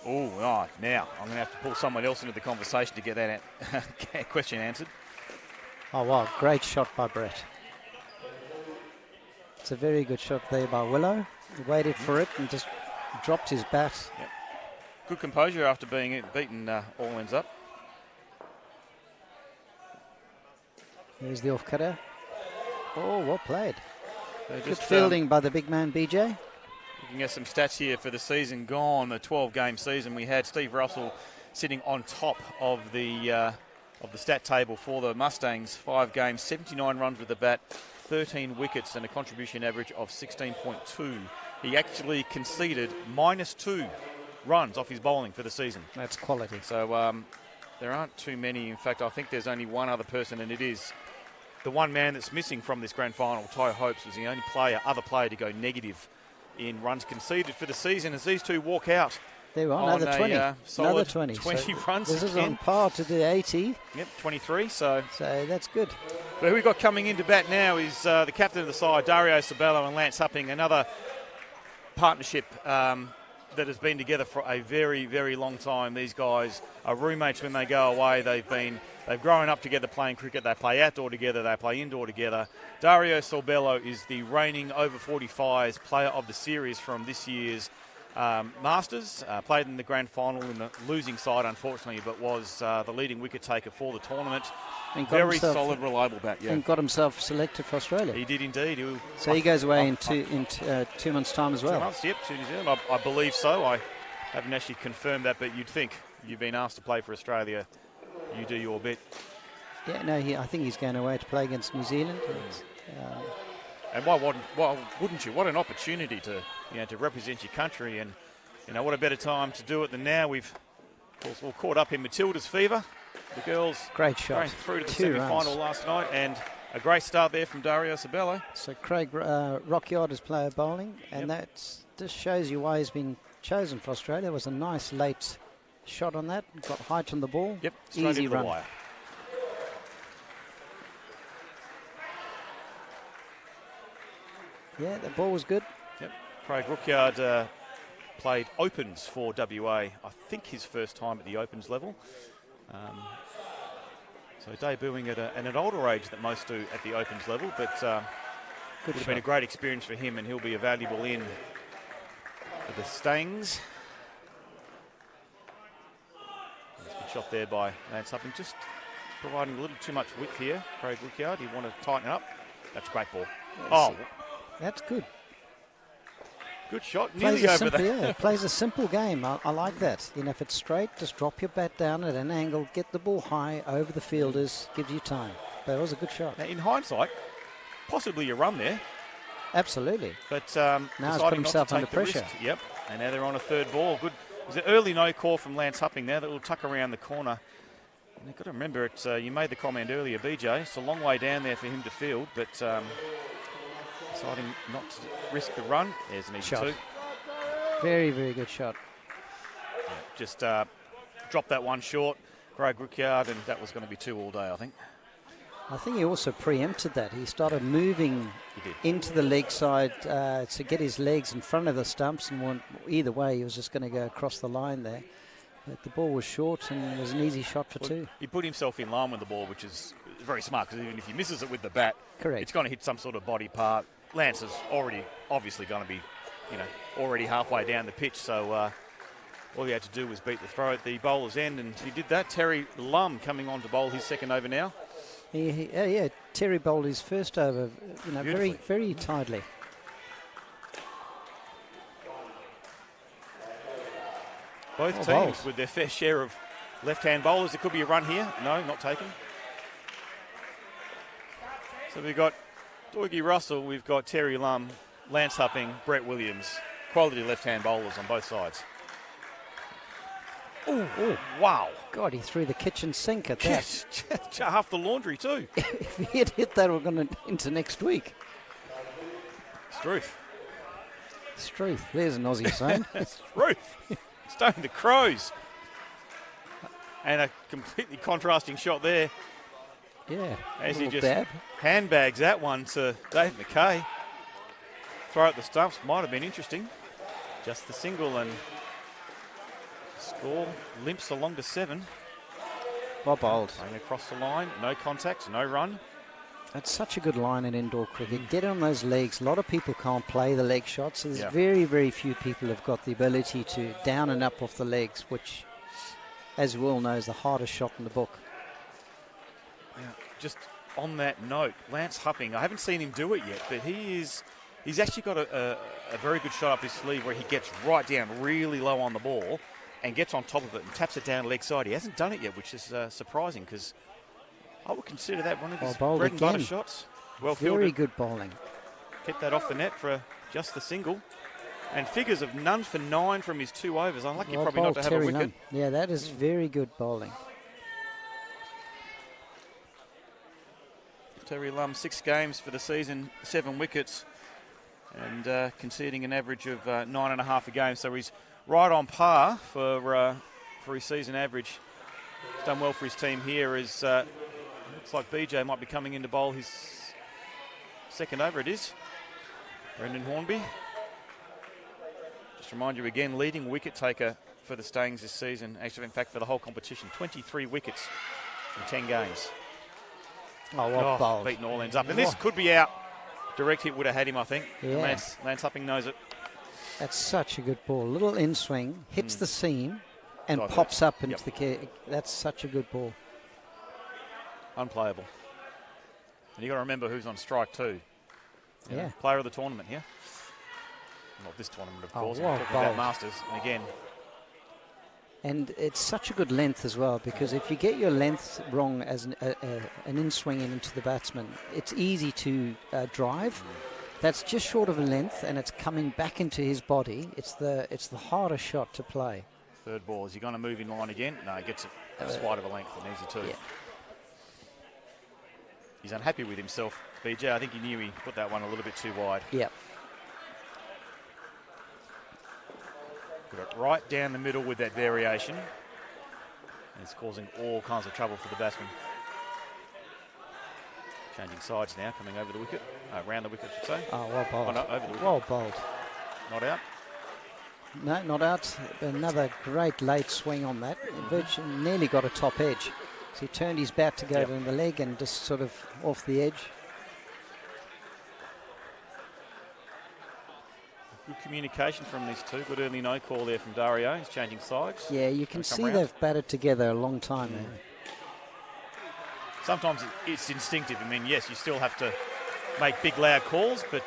Oh, right. Now, I'm going to have to pull someone else into the conversation to get that question answered. Oh, wow. Great shot by Brett. It's a very good shot there by Willow. He waited for it and just dropped his bat. Good composure after being beaten all ends up. Here's the off cutter. Oh, well played. So Good just, fielding by the big man, BJ. Looking at some stats here for the season gone, the 12-game season, we had Steve Russell sitting on top of the stat table for the Mustangs. 5 games, 79 runs with the bat, 13 wickets, and a contribution average of 16.2. He actually conceded -2 runs off his bowling for the season. That's quality. So there aren't too many. In fact, I think there's only one other person, and it is the one man that's missing from this grand final. Ty Hopes was the only other player to go negative in runs conceded for the season as these two walk out. There we are, on another 20. a, Another solid 20. 20 runs This is again. on par to the 80, Yep, 23. So that's good. but who we got coming into bat now is the captain of the side, Dario Sabello and Lance Hupping, another partnership that has been together for a very, very long time. These guys are roommates when they go away. They've grown up together playing cricket. They play outdoor together. They play indoor together. Dario Sabello is the reigning over 45s player of the series from this year's Masters. Played in the grand final in the losing side, unfortunately, but was the leading wicket taker for the tournament. And got Very himself- solid, reliable bat. Yeah, And got himself selected for Australia. he did indeed. So he goes away in 2 months' time as 2 well. months, yep, to New Zealand. I believe so. I haven't actually confirmed that, but you'd think you've been asked to play for Australia. You do your bit. Yeah, no, I think he's going away to play against New Zealand. And why wouldn't you? What an opportunity to represent your country, and what a better time to do it than now. We've all caught up in Matilda's fever. The girls Great shot. going through to the 2 semi-final runs. last night, and a great start there from Dario Sabello. So Craig Rockyard is player bowling, and that just shows you why he's been chosen for Australia. It was a nice late shot on that. Got height on the ball. Yep, straight Easy into run. the wire. Yeah, the ball was good. Yep, Craig Rookyard played Opens for WA. I think his first time at the Opens level. So debuting at an older age than most do at the Opens level, but Good would have shot. been a great experience for him, and he'll be a valuable in for the Stangs. That's a good shot there by Lance Hupping, just providing a little too much width here. Craig Rookyard, he want to tighten up. That's a great ball. Oh, That's good. good shot, Plays nearly a over simple, there. yeah, plays a simple game. I like that. If it's straight, just drop your bat down at an angle, get the ball high over the fielders, gives you time. But it was a good shot. Now, in hindsight, possibly a run there, Absolutely. but Now he's put deciding not himself to under take the risk. pressure. Yep, and now they're on a third ball. Good. It was an early no call from Lance Hupping there. That will tuck around the corner. And you've got to remember, you made the comment earlier, BJ. It's a long way down there for him to field, but deciding not to risk the run. There's an easy Shot. 2. Very, very good shot. Just dropped that one short. Craig Rookyard, and that was going to be 2 all day, I think. I think he also preempted that. He started moving He did. into the leg side to get his legs in front of the stumps, and either way, he was just going to go across the line there. But the ball was short, and it was an easy shot for two. He put himself in line with the ball, which is very smart, because even if he misses it with the bat, Correct. it's going to hit some sort of body part. Lance is already obviously going to be, already halfway down the pitch, so all he had to do was beat the throw at the bowler's end, and he did that. Terry Lum coming on to bowl his second over now. Yeah, Terry bowled his first over, very, Beautifully. very tidily. Both Oh, teams bowls. with their fair share of left-hand bowlers. There could be a run here. No, not taken. So we've got Dougie Russell, we've got Terry Lum, Lance Hupping, Brett Williams. Quality left-hand bowlers on both sides. Oh, Wow. God, he threw the kitchen sink at that. Half the laundry too. If he had hit that, we're going into next week. Struth. Struth, there's an Aussie saying. Struth. Stone the Crows. And a completely contrasting shot there. Yeah, As he little just dab. handbags that one to Dave McKay. Throw at the stumps might have been interesting. Just the single, and score limps along to 7. Well bowled. Going across the line, no contact, no run. That's such a good line in indoor cricket. Get on those legs. A lot of people can't play the leg shots. There's Yeah. very, very few people have got the ability to down and up off the legs, which, as we all know, is the hardest shot in the book. Just on that note, Lance Hupping, I haven't seen him do it yet, but he's actually got a very good shot up his sleeve where he gets right down really low on the ball and gets on top of it and taps it down leg side. He hasn't done it yet, which is surprising, because I would consider that one of his bowled bread and butter again. shots. Well Very fielded. good bowling. Kept that off the net for just the single. And figures of none for 9 from his 2 overs. Unlucky Well probably not bowled, to have a Terry wicket. Nunn. Yeah, that is very good bowling. Terry Lum, 6 games for the season, 7 wickets, and conceding an average of 9.5 a game. So he's right on par for his season average. He's done well for his team here. As looks like BJ might be coming in to bowl his second over. It is Brendan Hornby. Just remind you again, leading wicket taker for the Stayings this season. Actually, in fact, for the whole competition, 23 wickets in 10 games. Oh, well bowled. Beaten all ends up. And this could be out. Direct hit would have had him, I think. Yeah. Lance Hupping knows it. That's such a good ball. Little in swing, hits the seam, and Diverts. pops up into Yep. the care. That's such a good ball. Unplayable. And you got to remember who's on strike too. You know, Yeah. player of the tournament here. Not this tournament, of Oh, course. well I'm talking about bowled. Masters. And again, And it's such a good length as well, because if you get your length wrong as an in swing into the batsman, it's easy to drive. That's just short of a length, and it's coming back into his body. It's the hardest shot to play. third ball. Is he going to move in line again? No, he gets it just wide of a length. An easy 2. Yeah. He's unhappy with himself. BJ, I think he knew he put that one a little bit too wide. Yeah. Put it right down the middle with that variation. And it's causing all kinds of trouble for the batsman. Changing sides now, coming over the wicket. Around the wicket, I should say. Oh, well bowled. Oh, no, over the wicket. Well bowled. Not out. No, not out. Another great late swing on that. Virtually nearly got a top edge. So he turned his bat to go Yep. to the leg and just sort of off the edge. Good communication from these two. Good early no call there from Dario. He's changing sides. Yeah, you can Gonna come see round. they've batted together a long time now. Sometimes it's instinctive. I mean, yes, you still have to make big, loud calls, but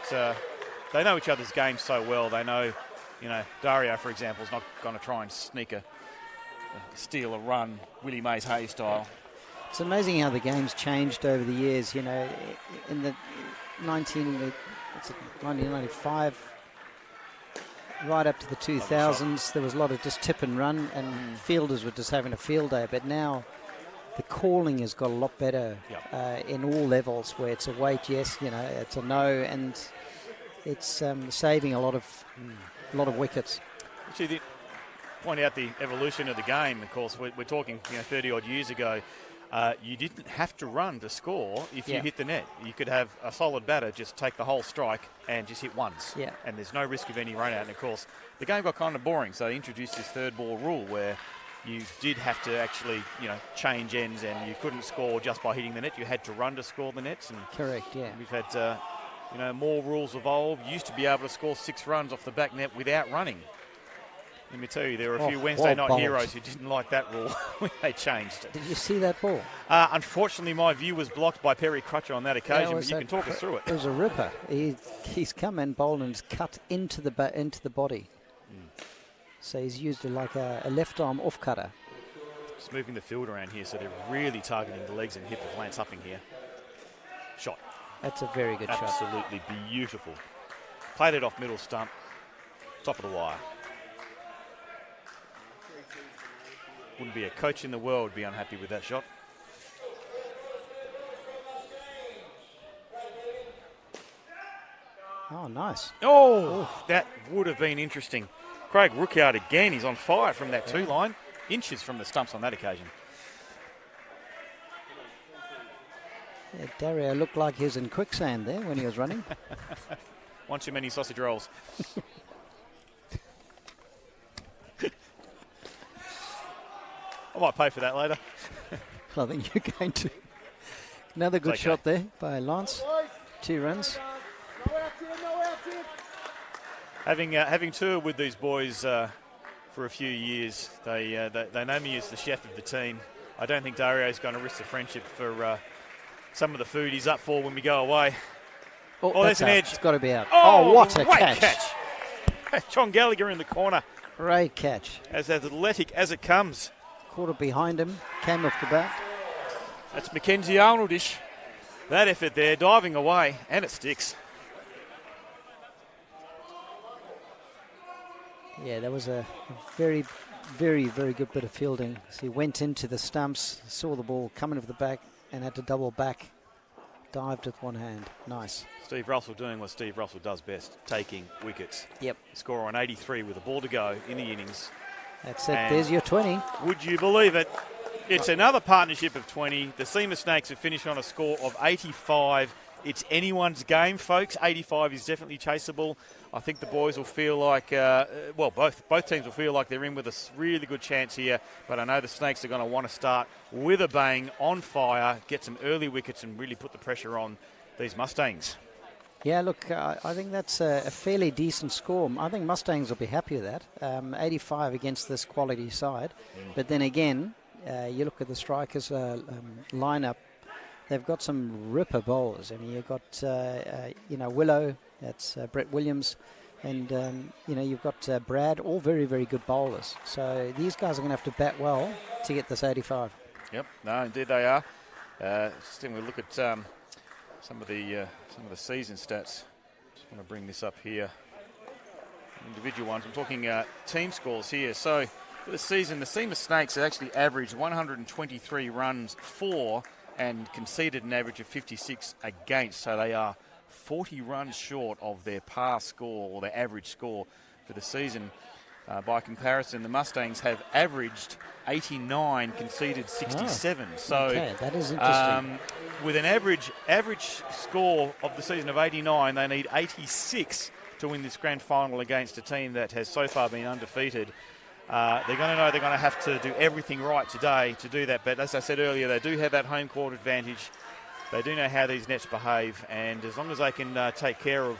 they know each other's game so well. They know, Dario, for example, is not going to try and steal a run, Willie Mays Hayes style. It's amazing how the game's changed over the years. In the 1995, right up to the 2000s, there was a lot of just tip and run, and fielders were just having a field day. But now the calling has got a lot better in all levels, where it's a wait, yes, it's a no, and it's saving a lot of wickets. Actually, point out the evolution of the game. Of course, we're talking 30 odd years ago. you didn't have to run to score if you Yeah. hit the net. You could have a solid batter just take the whole strike and just hit ones. Yeah. And there's no risk of any run out. And of course, the game got kind of boring, so they introduced this third ball rule where you did have to actually, change ends, and you couldn't score just by hitting the net. You had to run to score the nets. And Correct, yeah. we've had, more rules evolve. You used to be able to score 6 runs off the back net without running. Let me tell you, there were a few Wednesday night balls. heroes who didn't like that rule when they changed it. Did you see that ball? Unfortunately, my view was blocked by Perry Crutcher on that occasion, Yeah, but you can talk us through it. It was a ripper. He's come in, bowled, and he's cut into the body. So he's used it like a left arm off cutter. Just moving the field around here, so they're really targeting the legs and hip of Lance Upping here. Shot. That's a very good shot. Absolutely beautiful. Played it off middle stump, top of the wire. Wouldn't be a coach in the world be unhappy with that shot. Oh, nice. Oh, that would have been interesting. Craig Rookyard again. He's on fire from that 2 line. Inches from the stumps on that occasion. Yeah, Dario looked like he was in quicksand there when he was running. One too many sausage rolls. I might pay for that later. I think you're going to. Another good okay. shot there by Lance. 2 runs. Having toured with these boys for a few years, they know me as the chef of the team. I don't think Dario's going to risk the friendship for some of the food he's up for when we go away. Oh, there's an out. edge. It's got to be out. Oh, what a great catch. John Gallagher in the corner. Great catch. As athletic as it comes. Caught it behind him. Came off the bat. That's Mackenzie Arnoldish. That effort there, diving away, and it sticks. Yeah, that was a very, very, very good bit of fielding. So he went into the stumps, saw the ball coming off the back, and had to double back. Dived with one hand. Nice. Steve Russell doing what Steve Russell does best, taking wickets. Yep. Score on 83 with a ball to go in the innings. That's it. And There's your 20. Would you believe it? It's another partnership of 20. The Seamer Snakes have finished on a score of 85. It's anyone's game, folks. 85 is definitely chaseable. I think the boys will feel like, both teams will feel like they're in with a really good chance here. But I know the Snakes are going to want to start with a bang, on fire, get some early wickets and really put the pressure on these Mustangs. Yeah, look, I think that's a fairly decent score. I think Mustangs will be happy with that. 85 against this quality side. But then again, you look at the strikers lineup, they've got some ripper bowlers. I mean, you've got, Willow, that's Brett Williams, and, you've got Brad, all very, very good bowlers. So these guys are going to have to bat well to get this 85. Yep, no, indeed they are. Still, we look at some of the season stats. Just want to bring this up here. Individual ones. I'm talking team scores here. So for the season, the Seamer Snakes have actually averaged 123 runs for and conceded an average of 56 against. So they are 40 runs short of their par score or their average score for the season. By comparison, the Mustangs have averaged 89, conceded 67. Okay, that is interesting. With an average score of the season of 89, they need 86 to win this grand final against a team that has so far been undefeated. They're going to know they're going to have to do everything right today to do that. But as I said earlier, they do have that home court advantage. They do know how these nets behave. And as long as they can take care of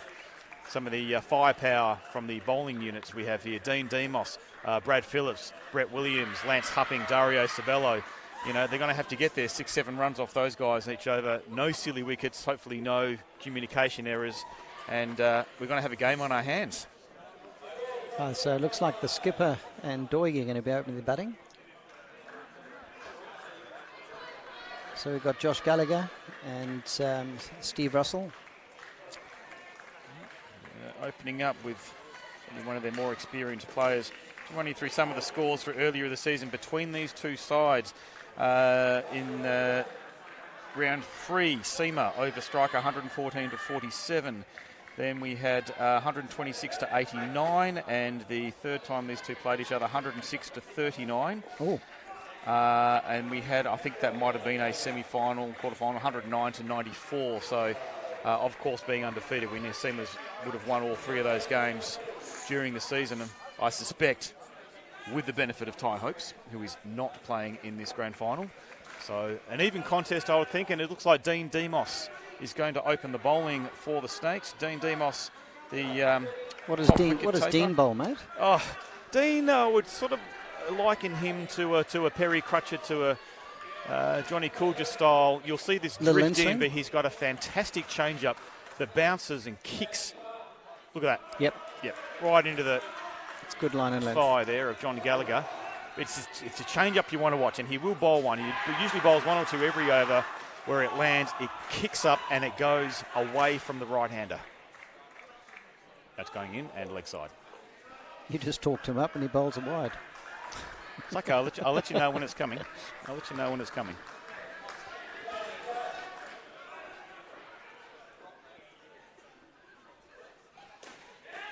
some of the firepower from the bowling units we have here, Dean Demos, Brad Phillips, Brett Williams, Lance Hupping, Dario Sabello, they're going to have to get their 6-7 runs off those guys each over. No silly wickets, hopefully no communication errors. And we're going to have a game on our hands. So it looks like the skipper and Doig are going to be opening the batting. So we've got Josh Gallagher and Steve Russell. Opening up with one of their more experienced players. Running through some of the scores for earlier in the season between these two sides. In round 3, Seamer over striker 114 to 47. Then we had 126 to 89, and the third time these two played each other, 106 to 39. Oh. And we had, I think that might have been a semi-final, quarter-final, 109-94. So, of course, being undefeated, we knew Seamers would have won all 3 of those games during the season. And I suspect, with the benefit of Ty Hopes, who is not playing in this grand final. So, an even contest, I would think, and it looks like Dean Demos is going to open the bowling for the Snakes. Dean Demos, the What does top Dean? wicket What does taker. Dean bowl, mate? Oh, Dean would sort of liken him to a Perry Crutchet, to a Johnny Coulter style. You'll see this Little drift in, inswing. but he's got a fantastic change-up that bounces and kicks. Look at that. Yep, Yep, right into the it's good line and length. thigh there of John Gallagher. It's a change-up you want to watch, and he will bowl one. He usually bowls 1 or 2 every over. Where it lands, it kicks up and it goes away from the right-hander. That's going in and leg side. You just talked him up and he bowls it wide. It's okay, I'll let you know when it's coming. I'll let you know when it's coming.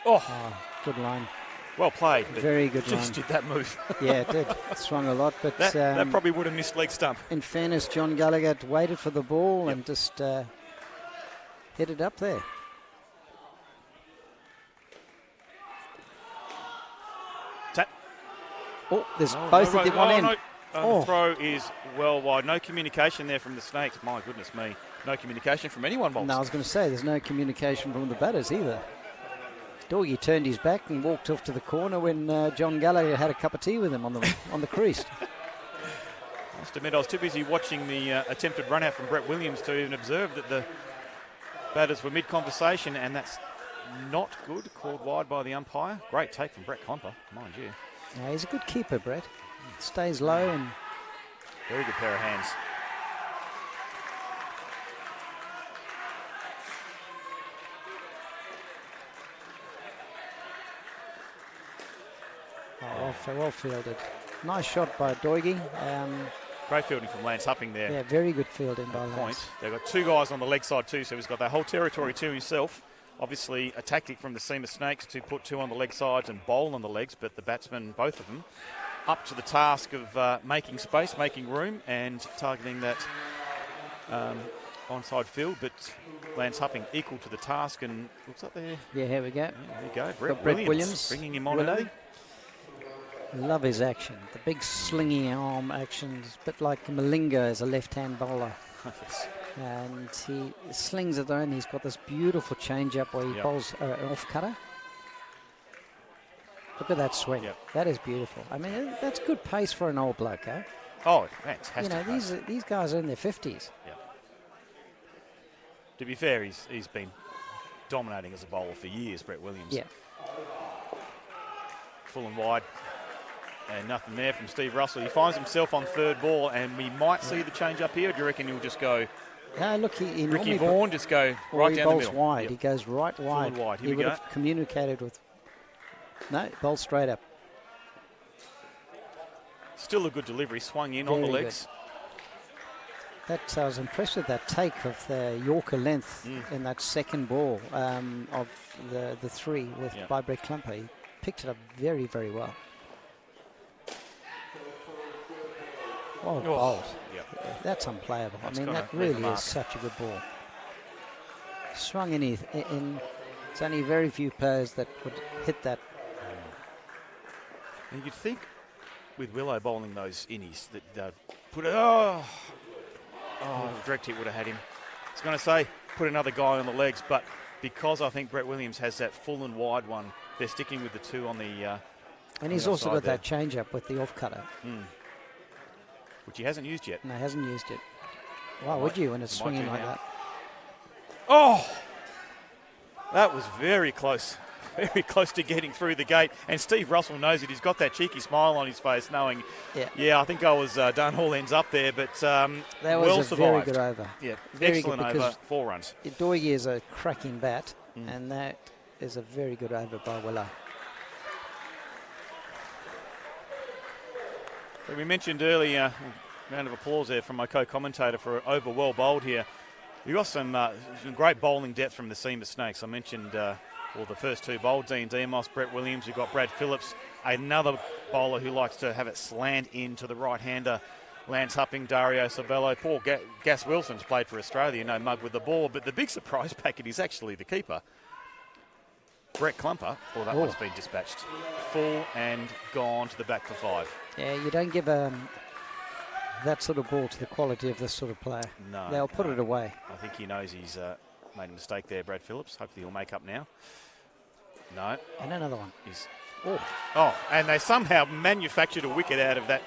Oh, Good line. well played. but Very good just line. did that move. Yeah, it did. It swung a lot, but That probably would have missed leg stump. in fairness, John Gallagher waited for the ball and just hit it up there. Tap. Oh, there's No, both no, at the right. one Oh, end. no. Oh. The throw is well wide. No communication there from the Snakes. My goodness me. No communication from anyone, Bolts. No, I was going to say there's no communication from the batters either. Doggy turned his back and walked off to the corner when John Gallagher had a cup of tea with him on the crease. I must admit, I was too busy watching the attempted run out from Brett Williams to even observe that the batters were mid-conversation, and that's not good. Called wide by the umpire. Great take from Brett Conter, mind you. Yeah, he's a good keeper, Brett. Stays low and Very good pair of hands. well fielded. Nice shot by Doigie. Great fielding from Lance Hupping there. Yeah, very good fielding by Point. Lance. They've got 2 guys on the leg side too, so he's got that whole territory to himself. Obviously, a tactic from the Seamer Snakes to put 2 on the leg sides and bowl on the legs, but the batsmen, both of them, up to the task of making space, making room, and targeting that onside field. But Lance Hupping equal to the task, and looks like there. Yeah, here we go. Yeah, there you go. Got Brett Williams, bringing him on Willow. early. Love his action. The big slingy arm action. It's a bit like Malinga as a left-hand bowler. Yes. And he slings it on. He's got this beautiful change-up where he Yep. bowls an off-cutter. Look at that swing. Yep. That is beautiful. I mean, that's good pace for an old bloke, eh? Oh, fantastic. You know, pace. these guys are in their 50s. To be fair, he's been dominating as a bowler for years, Brett Williams. Yeah. Full and wide. And nothing there from Steve Russell. He finds himself on 3rd ball, and we might see the change up here. Do you reckon he'll just go No, look, he Ricky normally Vaughan, just go or right he down the bowls middle? wide. Yep. He goes right wide. and wide. Here He we would go. have communicated with. No, bowl straight up. Still a good delivery. Swung in on the Very legs. I was impressed with that take of the Yorker length in that second ball of the 3 with Yeah. by Brett Klumper. He picked it up very, very well. Well Oh, bowled. yep. That's unplayable. That's I mean, gonna that leave a really mark. is such a good ball. Swung in. It's only very few players that would hit that. And you'd think with Willow bowling those innies that they'd put it. Direct hit would have had him. I was going to say put another guy on the legs, but because I think Brett Williams has that full and wide one, they're sticking with the 2 on the. And he's the also outside got that change up with the off cutter. Which he hasn't used yet. No, he hasn't used it. Why Might- would you when it's might swinging do like now. that? Oh, that was very close. Very close to getting through the gate. And Steve Russell knows it. He's got that cheeky smile on his face, knowing, Yeah. I think I was done all ends up there, but That was well a survived. very good over. Yeah, Very excellent good over, because 4 runs. Doigie is a cracking bat, and that is a very good over by Willow. So we mentioned earlier, round of applause there from my co-commentator for over well bowled here. We've got some great bowling depth from the Seamer Snakes. I mentioned the first 2 bowled, Dean Demos, Brett Williams. We've got Brad Phillips, another bowler who likes to have it slant into the right-hander. Lance Hupping, Dario Sabello. Poor Gas Wilson's played for Australia, no mug with the ball. But the big surprise packet is actually the keeper, Brett Klumper. Well, that one's been dispatched. Full and gone to the back for 5. Yeah, you don't give that sort of ball to the quality of this sort of player. No. They'll put it away. I think he knows he's made a mistake there, Brad Phillips. Hopefully he'll make up now. No. And another one. Oh, and they somehow manufactured a wicket out of that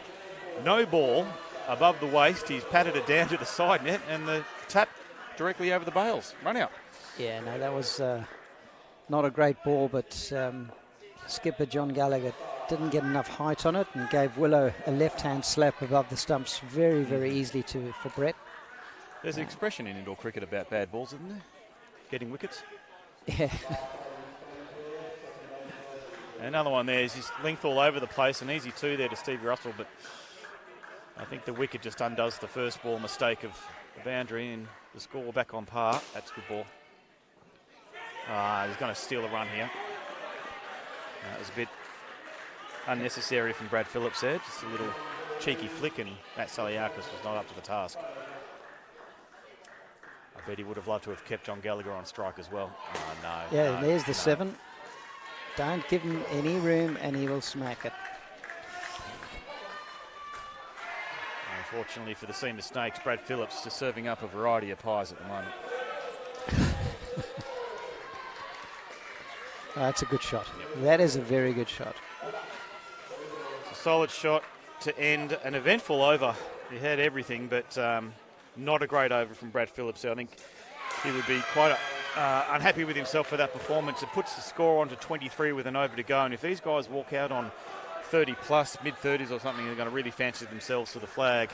no ball above the waist. He's patted it down to the side net and the tap directly over the bails. Run out. Yeah, no, that was not a great ball, but skipper John Gallagher didn't get enough height on it and gave Willow a left-hand slap above the stumps very, very easily for Brett. There's an expression in indoor cricket about bad balls, isn't there? Getting wickets. Yeah. Another one there is just length all over the place. An easy 2 there to Steve Russell, but I think the wicket just undoes the first ball mistake of the boundary and the score back on par. That's a good ball. He's going to steal a run here. That was a bit unnecessary from Brad Phillips there. Just a little cheeky flick, and Matt Saliakis was not up to the task. I bet he would have loved to have kept John Gallagher on strike as well. Oh, no. Yeah, no, there's the no. 7. Don't give him any room and he will smack it. Unfortunately for the Seamer Snakes, Brad Phillips is serving up a variety of pies at the moment. That's a good shot. That is a very good shot. It's a solid shot to end an eventful over. He had everything, but not a great over from Brad Phillips. So I think he would be quite unhappy with himself for that performance. It puts the score on to 23 with an over to go. And if these guys walk out on 30 plus, mid-30s or something, they're going to really fancy themselves to the flag.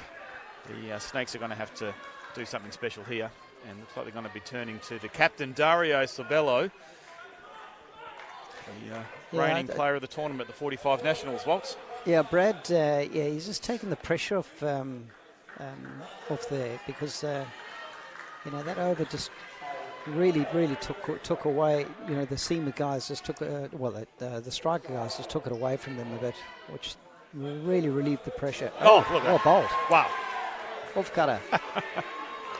The Snakes are going to have to do something special here. And looks like they're going to be turning to the captain, Dario Sabello, the reigning player of the tournament at the 45 Nationals. Waltz. Yeah, Brad, he's just taking the pressure off there because, that over just really took away, the Seamer guys just took, the striker guys just took it away from them a bit, which really relieved the pressure. Oh, look at that. Bold. Wow. Off cutter.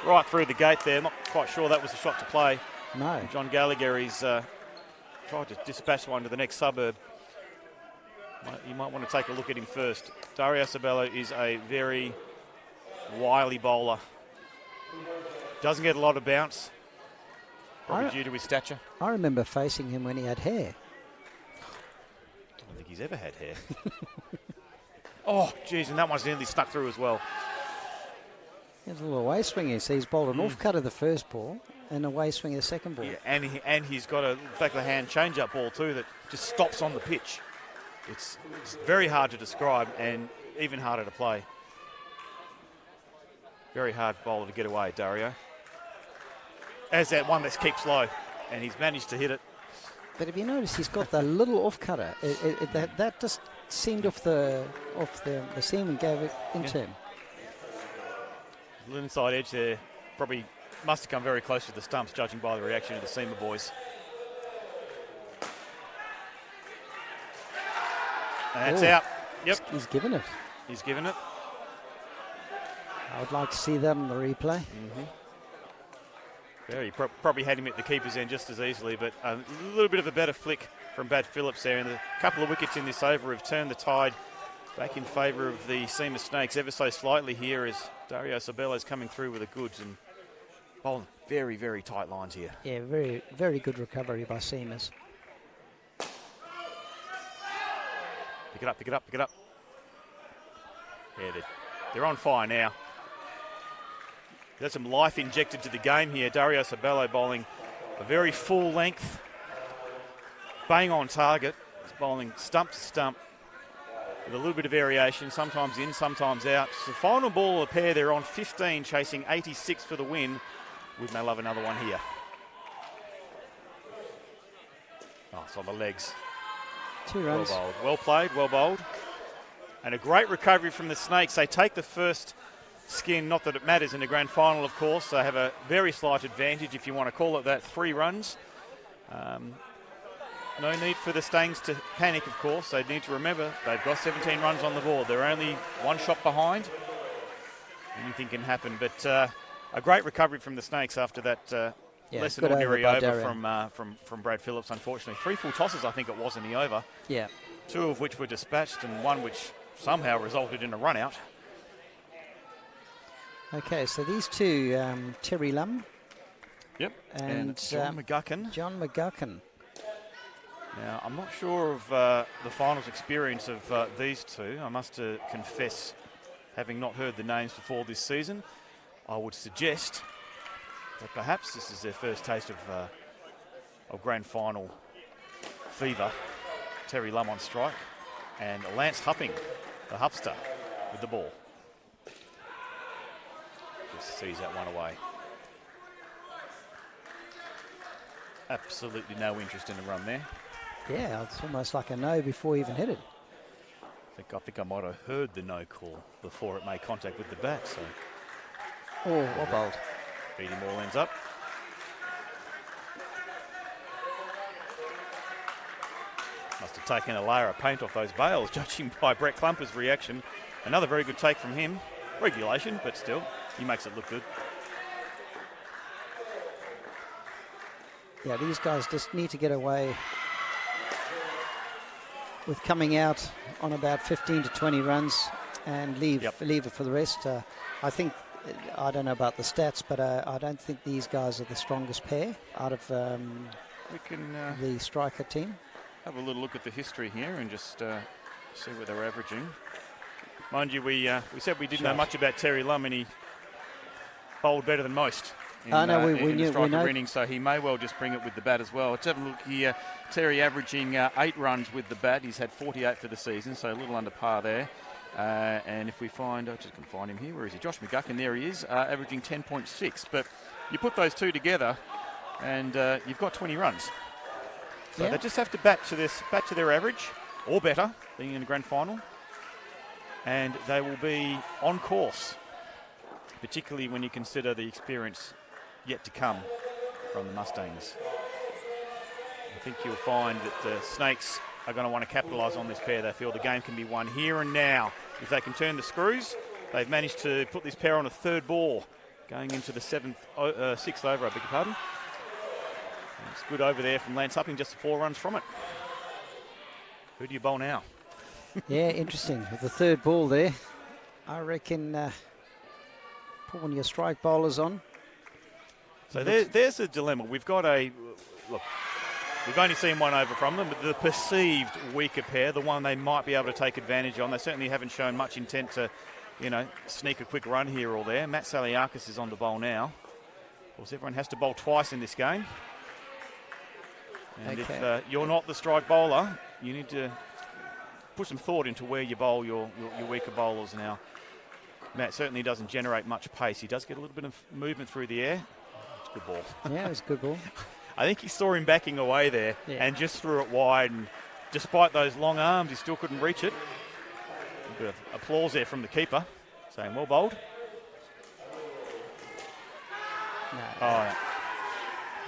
Right through the gate there. Not quite sure that was a shot to play. No. John Gallagher, he's tried to dispatch one to the next suburb. You might want to take a look at him first. Dario Sabello is a very wily bowler. Doesn't get a lot of bounce, probably due to his stature. I remember facing him when he had hair. I don't think he's ever had hair. Oh, geez, and that one's nearly stuck through as well. There's a little away swing here. So he's bowled an off cut of the first ball and a away swing of the second ball. Yeah, and he's got a back of the hand change-up ball too that just stops on the pitch. It's very hard to describe and even harder to play. Very hard bowler to get away, Dario. As that one that keeps low, and he's managed to hit it. But if you notice, he's got the little off cutter. That just seemed off the seam and gave it into him. Little inside edge there, probably must have come very close to the stumps, judging by the reaction of the Seamer boys. And that's out. Yep. He's given it. He's given it. I would like to see that on the replay. Very probably had him at the keeper's end just as easily, but a little bit of a better flick from Brad Phillips there. And a couple of wickets in this over have turned the tide back in favour of the Seamer Snakes ever so slightly here as Dario Sabello is coming through with the goods and bowling very, very tight lines here. Yeah, very, very good recovery by Seamers. Pick it up, pick it up, pick it up. Yeah, they're on fire now. There's some life injected to the game here. Dario Sabello bowling a very full length, bang on target. He's bowling stump to stump with a little bit of variation, sometimes in, sometimes out. So the final ball of the pair, they're on 15, chasing 86 for the win. We may love another one here. Oh, it's on the legs. 2 runs. Well bowled. Well played, well bowled. And a great recovery from the Snakes. They take the first skin, not that it matters in the grand final, of course. They have a very slight advantage, if you want to call it that, 3 runs. No need for the Stangs to panic, of course. They need to remember they've got 17 runs on the board. They're only one shot behind. Anything can happen, but a great recovery from the Snakes after that less than good ordinary over by over Darien. from Brad Phillips, unfortunately. 3 full tosses, I think it was, in the over. Yeah. 2 of which were dispatched and one which somehow resulted in a run out. Okay, so these two, Terry Lum Yep. and John McGuckin. John McGuckin. Now, I'm not sure of the finals experience of these two. I must confess, having not heard the names before this season, I would suggest that perhaps this is their first taste of grand final fever. Terry Lum on strike and Lance Hupping, the Hupster, with the ball. Just sees that one away. Absolutely no interest in the run there. Yeah, it's almost like a no before he even hit it. I think I might have heard the no call before it made contact with the bat. So Oh, what bold. Beatty Moore ends up. Must have taken a layer of paint off those bales, judging by Brett Klumper's reaction. Another very good take from him. Regulation, but still, he makes it look good. Yeah, these guys just need to get away with coming out on about 15 to 20 runs and leave it for the rest. I don't know about the stats, but I don't think these guys are the strongest pair out of We can the striker team. have a little look at the history here and just see what they're averaging. Mind you, we said we didn't know much about Terry Lum, and he bowled better than most. We knew. Striker innings, so he may well just bring it with the bat as well. Let's have a look here. Terry averaging 8 runs with the bat. He's had 48 for the season, so a little under par there. And if we find, I just can find him here. Where is he? Josh McGuckin. There he is, averaging 10.6. But you put those two together, and you've got 20 runs. So they just have to bat to their average or better, being in the grand final, and they will be on course. Particularly when you consider the experience yet to come from the Mustangs. I think you'll find that the Snakes are going to want to capitalise on this pair. They feel the game can be won here and now. If they can turn the screws, they've managed to put this pair on a 3rd ball, going into the 6th over, I beg your pardon. And it's good over there from Lance Hupping, just 4 runs from it. Who do you bowl now? Yeah, interesting. With the 3rd ball there, I reckon put one of your strike bowlers on. So there's a dilemma. We've got look, we've only seen one over from them, but the perceived weaker pair, the one they might be able to take advantage on. They certainly haven't shown much intent to, sneak a quick run here or there. Matt Saliakis is on the bowl now. Of course, everyone has to bowl twice in this game. And if you're not the strike bowler, you need to put some thought into where you bowl your weaker bowlers now. Matt certainly doesn't generate much pace. He does get a little bit of movement through the air. It's a good ball. Yeah, it was a good ball. I think he saw him backing away there and just threw it wide. And despite those long arms, he still couldn't reach it. A bit of applause there from the keeper, saying, well bowled. No. Oh,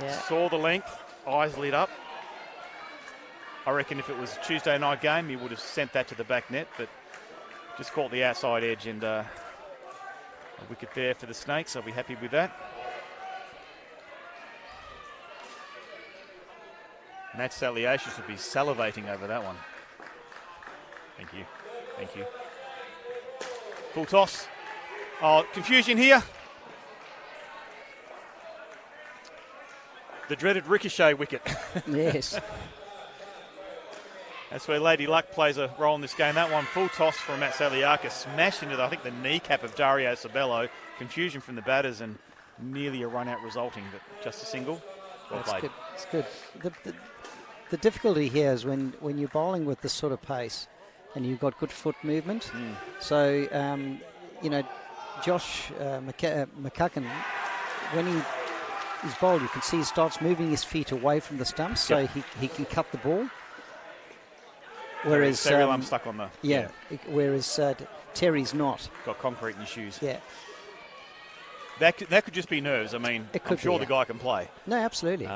Yeah. saw the length, eyes lit up. I reckon if it was a Tuesday night game, he would have sent that to the back net, but just caught the outside edge, and a wicket there for the Snakes. I'll be happy with that. Matt Saliakis should be salivating over that one. Thank you. Thank you. Full toss. Oh, confusion here. The dreaded ricochet wicket. Yes. That's where Lady Luck plays a role in this game. That one, full toss from Matt Saliakis, smashed into, I think, the kneecap of Dario Sabello. Confusion from the batters and nearly a run-out resulting, but just a single. Well That's played. good. It's good. The difficulty here is when you're bowling with this sort of pace and you've got good foot movement. So, Josh McCucken, when he's bowled, you can see he starts moving his feet away from the stumps, so he can cut the ball. Whereas Terry Lum stuck on the whereas Terry's not. got concrete in his shoes. Yeah. That could just be nerves. I mean, I'm sure the guy can play. No, absolutely.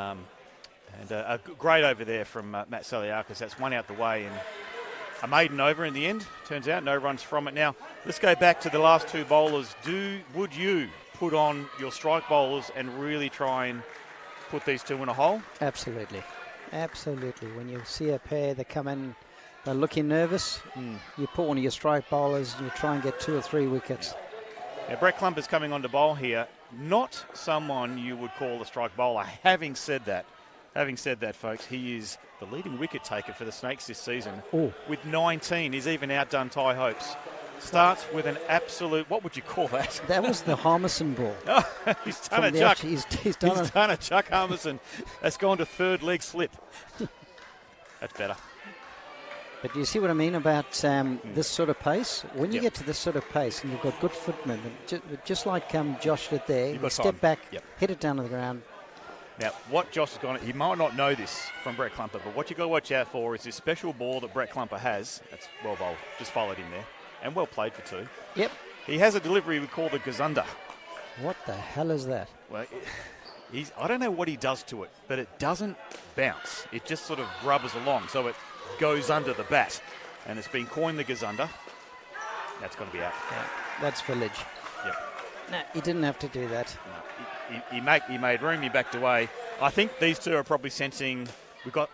And great over there from Matt Saliakis. That's one out the way and a maiden over in the end. Turns out no runs from it. Now, let's go back to the last two bowlers. Would you put on your strike bowlers and really try and put these two in a hole? Absolutely. Absolutely. When you see a pair that come in, they're looking nervous, you put one of your strike bowlers and you try and get 2 or 3 wickets. Now, Brett Clumper's coming on to bowl here. Not someone you would call a strike bowler. Having said that, folks, he is the leading wicket taker for the Snakes this season. Ooh. With 19, he's even outdone Ty Hopes. Starts with an absolute, what would you call that? That was the Harmison ball. He's done From a the chuck. arch- he's done a chuck Harmison. That's gone to third leg slip. That's better. But do you see what I mean about this sort of pace? When you get to this sort of pace and you've got good foot movement, just like Josh did there, you got step time. back, Yep. hit it down to the ground. Now, what Josh has gone, he might not know this from Brett Clumper, but what you've got to watch out for is this special ball that Brett Clumper has. That's well bowled, just followed him there, and well played for 2. Yep. He has a delivery we call the Gazunda. What the hell is that? Well, I don't know what he does to it, but it doesn't bounce. It just sort of grubbers along, so it goes under the bat. And it's been coined the Gazunda. That's going to be out. Yeah, that's village. Yep. No, he didn't have to do that. No, he made room, he backed away. I think these two are probably sensing we've got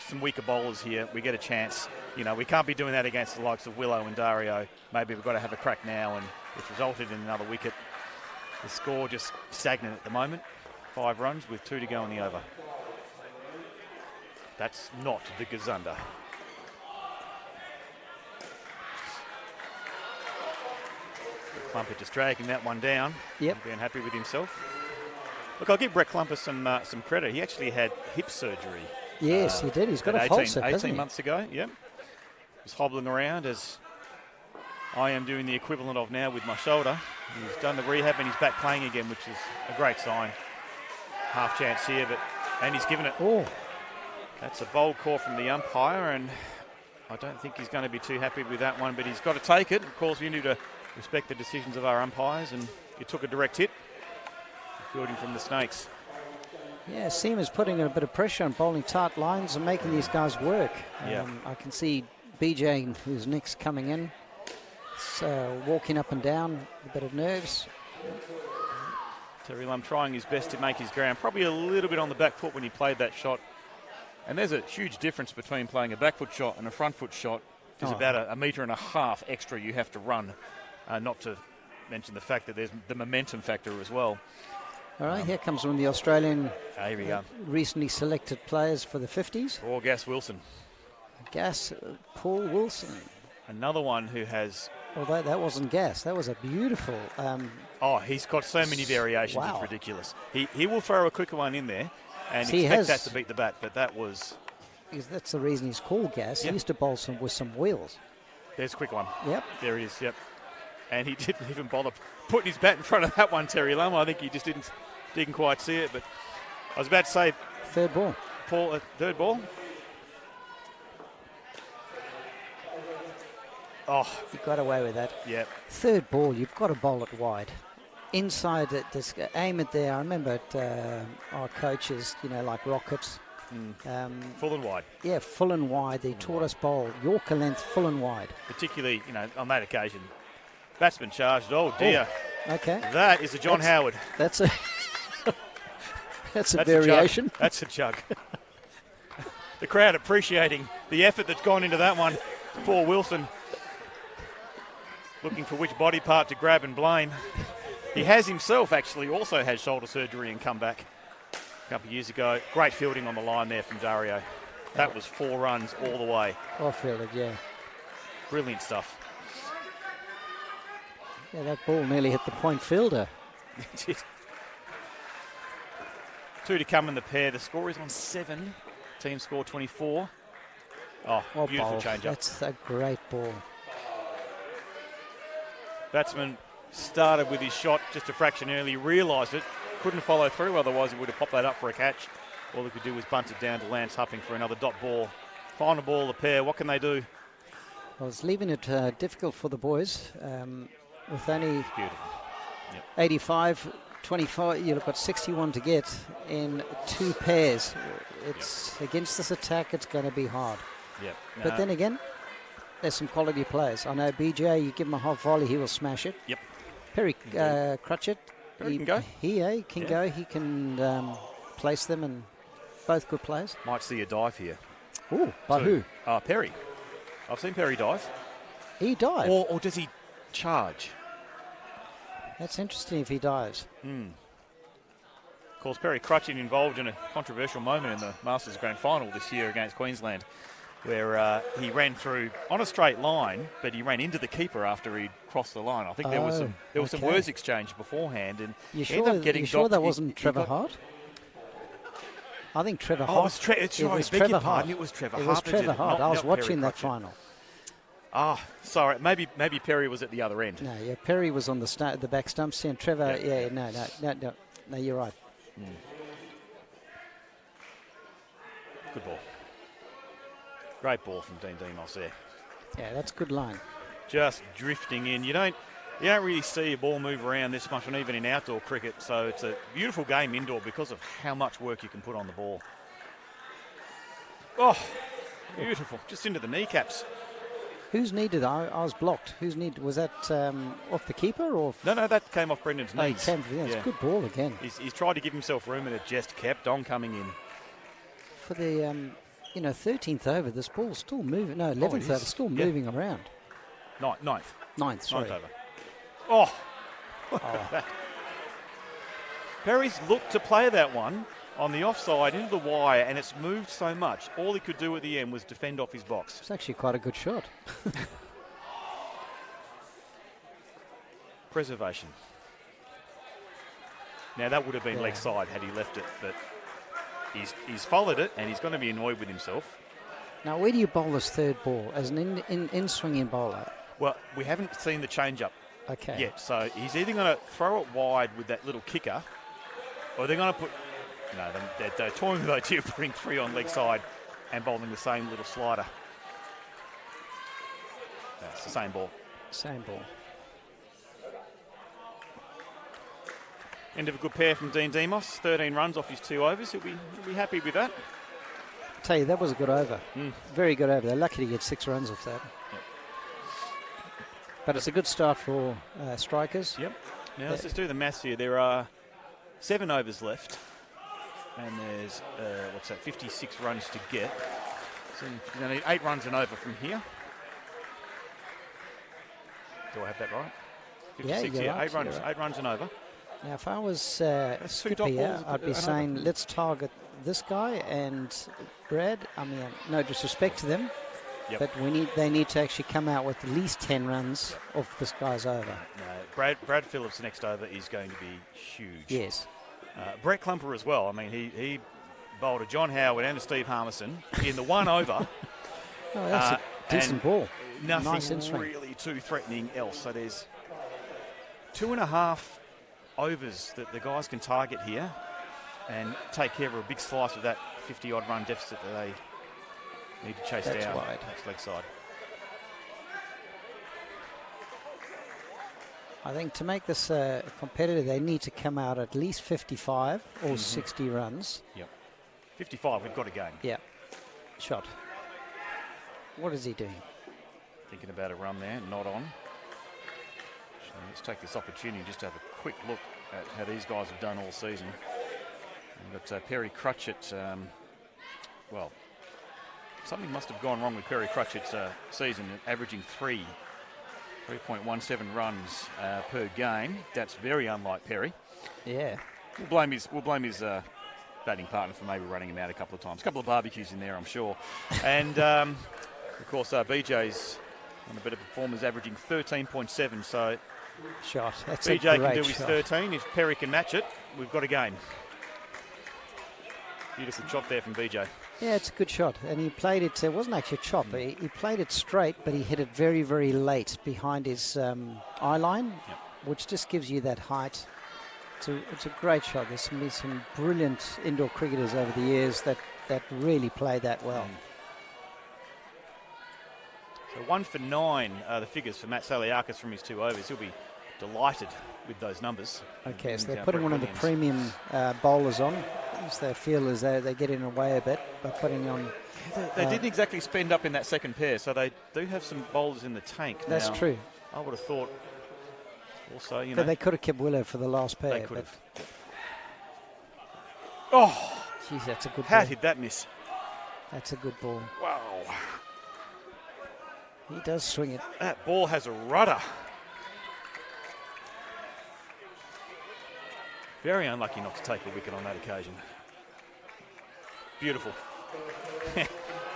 some weaker bowlers here. We get a chance. You know, we can't be doing that against the likes of Willow and Dario. Maybe we've got to have a crack now, and it's resulted in another wicket. The score just stagnant at the moment. 5 runs with 2 to go in the over. That's not the Gazunda. Clumper just dragging that one down. Yep. Being happy with himself. Look, I'll give Brett Clumper some credit. He actually had hip surgery. Yes, he did. He's got a 18 false hip, hasn't 18 he? months ago, yep. He's hobbling around as I am doing the equivalent of now with my shoulder. He's done the rehab and he's back playing again, which is a great sign. Half chance here, and he's given it. Oh, That's a bold call from the umpire, and I don't think he's going to be too happy with that one, but he's got to take it. Of course, we need to respect the decisions of our umpires, and he took a direct hit. Fielding from the Snakes. yeah, Seamer's putting a bit of pressure on bowling tight lines and making these guys work. Yeah. I can see BJ, who's next coming in, walking up and down, a bit of nerves. Terry Lum trying his best to make his ground. Probably a little bit on the back foot when he played that shot. And there's a huge difference between playing a back foot shot and a front foot shot. There's about a metre and a half extra you have to run, not to mention the fact that there's the momentum factor as well. All right, here comes one of the Australian Here we go. recently selected players for the 50s. Or Gas Wilson. Paul Wilson. Another one who has... Well, that wasn't Gas. That was a beautiful... he's got so many variations, Wow. It's ridiculous. He will throw a quicker one in there and See, he expect has- that to beat the bat, but that was... that's the reason he's called Gas. Yep. He used to bowl with some wheels. There's a quick one. Yep. There it is, yep. And he didn't even bother putting his bat in front of that one, Terry Lum. I think he just didn't quite see it, but I was about to say, Third ball. Paul, third ball. Oh, He got away with that. yeah. Third ball, you've got to bowl it wide. Inside it, just aim it there. I remember our coaches, like Rockets. Full and wide. Yeah, full and wide. They taught us bowl. Yorker length, full and wide. Particularly, on that occasion. Batsman charged. Oh, dear. Okay. That is a John Howard. That's a that's a That's variation. A jug. That's a jug. The crowd appreciating the effort that's gone into that one. Paul Wilson looking for which body part to grab and blame. He has himself actually also had shoulder surgery and come back a couple of years ago. Great fielding on the line there from Dario. That was 4 runs all the way. Off fielded, yeah. Brilliant stuff. Yeah, that ball nearly hit the point fielder. 2 to come in the pair. The score is on 7. Team score 24. Oh, Well beautiful bowled. change up. That's a great ball. Batsman started with his shot just a fraction early, realised it, couldn't follow through, otherwise he would have popped that up for a catch. All he could do was bunt it down to Lance Hupping for another dot ball. Final ball, the pair, what can they do? I was leaving it difficult for the boys. With only Beautiful. 85, 25, you've got 61 to get in 2 pairs. It's against this attack, it's going to be hard. Yeah. But then again, there's some quality players. I know BJ, you give him a hot volley, he will smash it. Yep. Perry Crutchett, Perry can go. He can Yeah. go. He can place them, and both good players. Might see a dive here. Ooh, by who? Perry. I've seen Perry dive. He dived. Or does he charge? That's interesting if he dives. Of course, Perry Crutchett involved in a controversial moment in the Masters Grand Final this year against Queensland, where he ran through on a straight line, but he ran into the keeper after he'd crossed the line. I think there was some okay. words exchanged beforehand, and You he ended up getting you sure docked. that He- wasn't he Trevor got- Hart? I think Trevor Oh, Hart. it was Trevor Hart. It was Trevor It Hart. was that did Trevor it, Hart. not- I was not Perry watching that Crutchett. final. Ah, sorry. Maybe Perry was at the other end. No, yeah, Perry was on the back stumps, and Trevor. Yeah. No, you're right. Good ball. Great ball from Dean Demos there. Yeah, that's a good line. Just drifting in. You don't really see a ball move around this much, and even in outdoor cricket. So it's a beautiful game indoor because of how much work you can put on the ball. Oh, beautiful! Just into the kneecaps. Whose knee did I was blocked? Whose knee was that? Off the keeper or? No, that came off Brendan's Oh, knees. it's a good ball again. He's tried to give himself room, and it just kept on coming in. For the 13th over, this ball's still moving. No, 11th is. over, still Yeah. moving around. Ninth. 9th, sorry. Ninth over. Oh. Look at that. Perry's looked to play that one on the offside into the wire, and it's moved so much. All he could do at the end was defend off his box. It's actually quite a good shot. Preservation. Now that would have been leg side had he left it, but he's followed it, and he's going to be annoyed with himself. Now, where do you bowl this third ball as an in-swinging bowler? Well, we haven't seen the change-up Okay. yet, so he's either going to throw it wide with that little kicker, or they're going to put... No, they're toying with the idea of putting 3 on leg side and bowling the same little slider. That's the same ball. Same ball. End of a good pair from Dean Demos. 13 runs off his 2 overs. He'll be happy with that. I tell you, that was a good over. Very good over. They're lucky to get 6 runs off that. Yep. But it's a good start for strikers. Yep. Now let's just do the maths here. There are 7 overs left, and there's 56 runs to get. So you're going to need 8 runs and over from here. Do I have that right? 56, you're right, 8 runs, you're right. 8 runs and over. Now, if I was two skipper dot here, balls I'd be and saying, over. let's target this guy and Brad. I mean, no disrespect to them, Yep. but they need to actually come out with at least 10 runs off this guy's over. No, Brad Phillips' next over is going to be huge. Yes. Brett Klumper as well. I mean, he bowled a John Howard and a Steve Harmison in the 1 over. Oh, that's a decent and ball. Nothing Nice in-swing. really too threatening else. So there's 2.5 overs that the guys can target here and take care of a big slice of that 50-odd run deficit that they need to chase That's down. wide. That's leg side. I think to make this competitive, they need to come out at least 55 or 60 runs. Yep. 55, we've got a game. Yeah. Shot. What is he doing? Thinking about a run there, not on. So let's take this opportunity just to have a quick look at how these guys have done all season. We've got Perry Crutchett. Well, something must have gone wrong with Perry Crutchett's season, averaging 3.17 runs per game. That's very unlike Perry. Yeah. We'll blame his batting partner for maybe running him out a couple of times. A couple of barbecues in there, I'm sure. And of course, BJ's one of the better performers, averaging 13.7. So Shot. That's BJ a can great do his shot. 13. If Perry can match it, we've got a game. Beautiful shot there from BJ. Yeah, it's a good shot. And he played it, it wasn't actually a chop. He played it straight, but he hit it very, very late behind his eye line, which just gives you that height. It's a great shot. There's been some brilliant indoor cricketers over the years that really play that well. So 1 for 9 are the figures for Matt Saliakis from his 2 overs. He'll be delighted with those numbers. Okay, so And, they're putting Brett one of the Williams. premium bowlers on. Sometimes they feel as though they're getting away a bit by putting on. They didn't exactly spend up in that second pair, so they do have some bowlers in the tank. That's now. true. I would have thought also, you know. But they could have kept Willow for the last pair. They could but have. Oh, geez, that's a good how ball. did that miss? That's a good ball. Wow. He does swing it. That ball has a rudder. Very unlucky not to take the wicket on that occasion. Beautiful.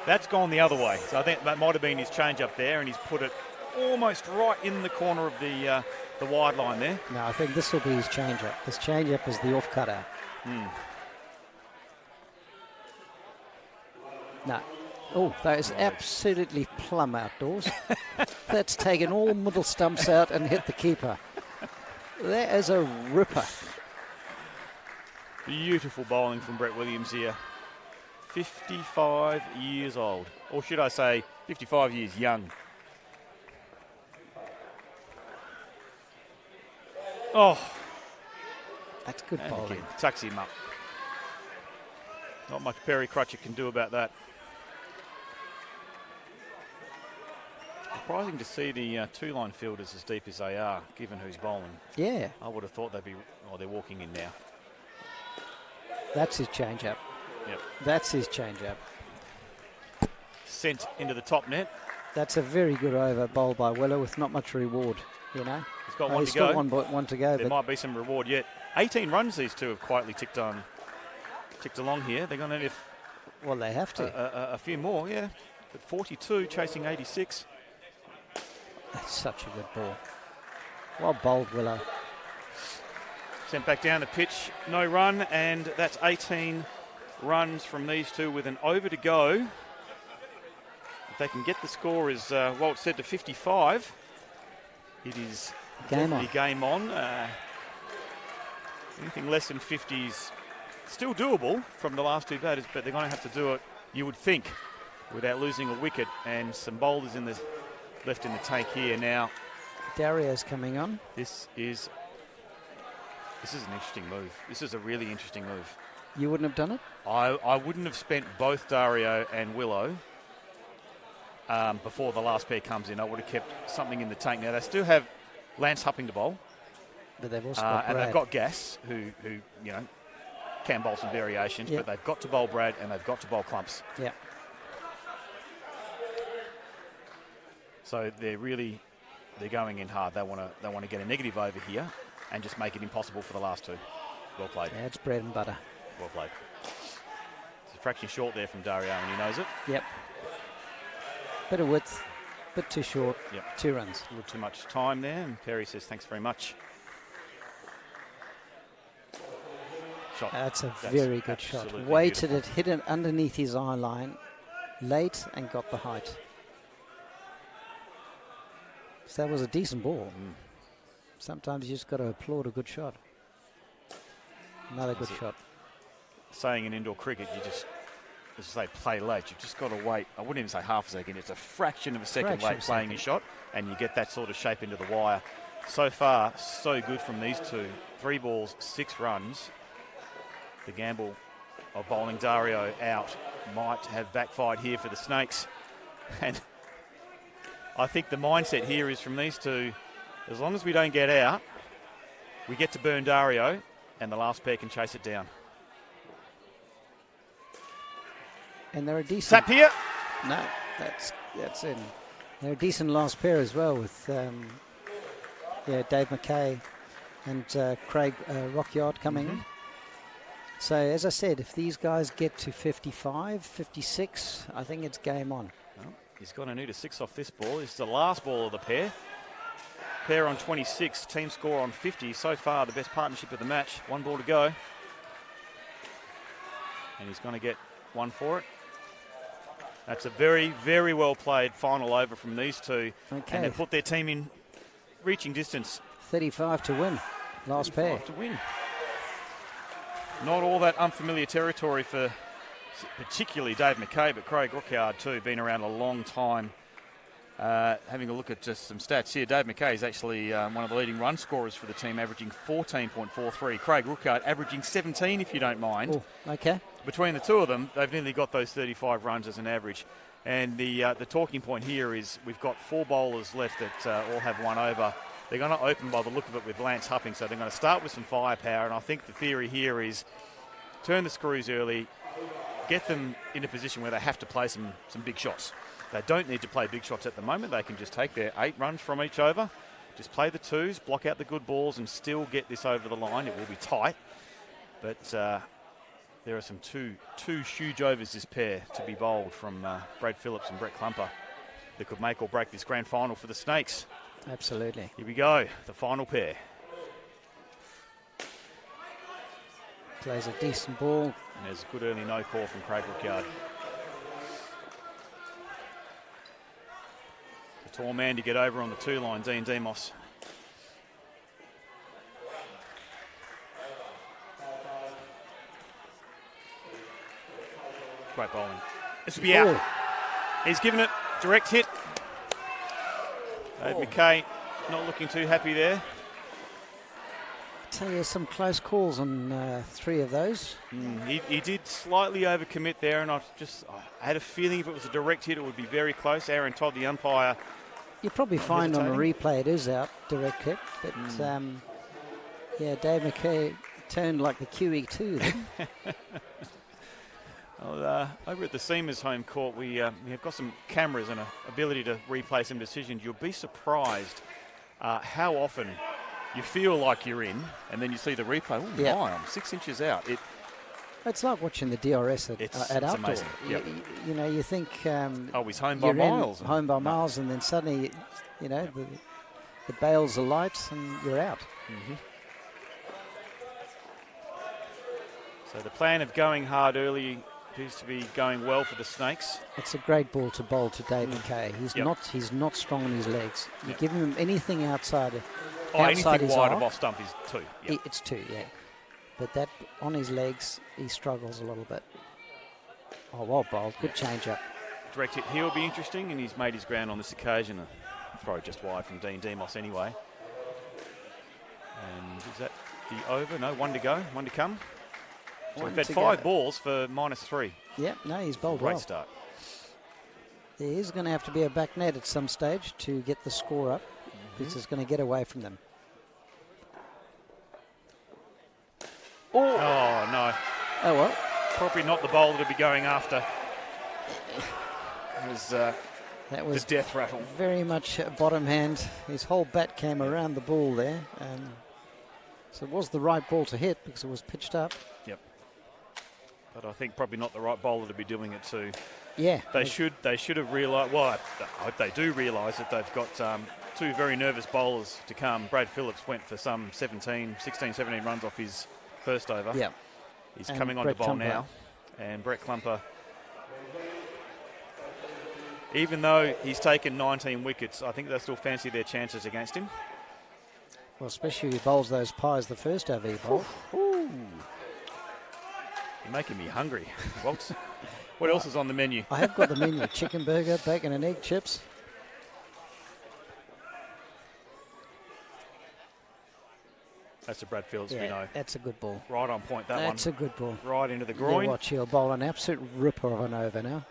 That's gone the other way. So I think that might have been his change up there, and he's put it almost right in the corner of the wide line there. No, I think this will be his change-up. This change-up is the off-cutter. No. Oh, that is absolutely plumb outdoors. That's taken all middle stumps out and hit the keeper. That is a ripper. Beautiful bowling from Brett Williams here. 55 years old. Or should I say 55 years young. Oh. That's good And bowling. again, tucks him up. Not much Perry Crutcher can do about that. Surprising to see the two-line fielders as deep as they are, given who's bowling. Yeah, I would have thought they'd be... Oh, they're walking in now. that's his change-up. Yep. That's his change-up. Sent into the top net. That's a very good over bowled by Willow with not much reward, you know. He's got Oh, one he's to go. got one to go, There but might be some reward yet. 18 runs these two have quietly ticked along here. They're going to need well, they have to. a few more, yeah. But 42 chasing 86. That's such a good ball. Well bowled, Willow. Sent back down the pitch, no run, and that's 18 runs from these two with an over to go. If they can get the score, as Walt said, to 55, it is Game definitely game on. Anything less than 50 is still doable from the last two batters, but they're going to have to do it, you would think, without losing a wicket, and some boulders left in the tank here now. Dario's coming on. This is an interesting move. This is a really interesting move. You wouldn't have done it? I wouldn't have spent both Dario and Willow before the last pair comes in. I would have kept something in the tank. Now, they still have Lance Hupping to bowl. But they've also got and Brad. they've got Gas, who you know, can bowl some variations, Yep. but they've got to bowl Brad and they've got to bowl Clumps. Yeah. So they're going in hard. They want to get a negative over here and just make it impossible for the last two. Well played. Yeah, it's bread and butter. Well played. It's a fraction short there from Dario, and he knows it. Yep. Bit of width, bit too short. Yep. 2 runs. A little too much time there, and Perry says thanks very much. Shot. That's a That's very good shot. absolutely Weighted beautiful. it, hit it underneath his eye line, late, and got the height. So that was a decent ball. Sometimes you just got to applaud a good shot. Another good That's it. shot. Saying in indoor cricket, you just, as they play late, you've just got to wait. I wouldn't even say half a second. It's a fraction of a second Fraction late of a playing second. your shot, and you get that sort of shape into the wire. So far, so good from these two. 3 balls, 6 runs. The gamble of bowling Dario out might have backfired here for the Snakes. And I think the mindset here is from these two, as long as we don't get out, we get to burn Dario, and the last pair can chase it down. And they're a decent. Tap here. No, that's in. They're a decent last pair as well with Dave McKay and Craig Rockyard coming in. So as I said, if these guys get to 55, 56, I think it's game on. Well, he's going to need a 6 off this ball. This is the last ball of the pair. Pair on 26, team score on 50. So far, the best partnership of the match. 1 ball to go. And he's going to get 1 for it. That's a very, very well played final over from these two. Okay. And they put their team in reaching distance. 35 to win. Last pair. 35 to win. Not all that unfamiliar territory for particularly Dave McKay, but Craig Rockyard too. Been around a long time Having a look at just some stats here, Dave McKay is actually one of the leading run scorers for the team, averaging 14.43. Craig Rookhart averaging 17, if you don't mind. Oh, okay. Between the two of them, they've nearly got those 35 runs as an average. And the talking point here is we've got 4 bowlers left that all have 1 over. They're going to open by the look of it with Lance Hupping, so they're going to start with some firepower. And I think the theory here is turn the screws early, get them in a position where they have to play some big shots. They don't need to play big shots at the moment. They can just take their 8 runs from each over, just play the 2s, block out the good balls and still get this over the line. It will be tight, but there are some two huge overs this pair to be bowled from Brad Phillips and Brett Klumper that could make or break this grand final for the Snakes. Absolutely. Here we go, the final pair. Plays a decent ball. And there's a good early no call from Craig Rookyard. The tall man to get over on the 2 line, Dean Demos. Great bowling. This will be out. He's given it direct hit. Dave McKay not looking too happy there. I tell you, some close calls on 3 of those. He did slightly overcommit there, and I had a feeling if it was a direct hit, it would be very close. Aaron Todd, the umpire. You probably find on a replay it is out, direct hit. But, yeah, Dave McKay turned like the QE2 then. Well, over at the Seamers home court, we have got some cameras and an ability to replay some decisions. You'll be surprised how often you feel like you're in, and then you see the replay. Oh, yeah. my, I'm 6 inches out. It's like watching the DRS at outdoor. Amazing. Yep. You know, you think he's home by miles. Home by miles, and then suddenly, you know, the bails are light and you're out. Mm-hmm. So the plan of going hard early appears to be going well for the Snakes. It's a great ball to bowl to Dave McKay. He's not strong on his legs. You give him anything outside anything his wide arm, of off stump is 2. Yep. It's 2, yeah. But that on his legs, he struggles a little bit. Oh, well bowled. Good change up. Direct hit here will be interesting, and he's made his ground on this occasion. A throw just wide from Dean Demos anyway. And is that the over? No, 1 to go, 1 to come. So we've had 5 balls for -3. Yeah, no, he's bowled Great well. start. There is going to have to be a back net at some stage to get the score up. This is going to get away from them. Oh, no. Oh, well. Probably not the bowler to be going after. That was the death rattle. Very much bottom hand. His whole bat came around the ball there. So it was the right ball to hit because it was pitched up. Yep. But I think probably not the right bowler to be doing it to. Yeah. They should have realised, well, I hope they do realise that they've got 2 very nervous bowlers to come. Brad Phillips went for some 16, 17 runs off his first over. Yeah. He's and coming on to bowl now. And Brett Klumper, even though he's taken 19 wickets, I think they still fancy their chances against him. Well, especially if he bowls those pies the first over he bowled. You're making me hungry, Waltz. What else is on the menu? I have got the menu. Chicken burger, bacon and egg chips. That's a Brad Phillips, we know. That's a good ball. Right on point, that one. That's a good ball. Right into the groin. You watch, he'll bowl an absolute ripper of an over now.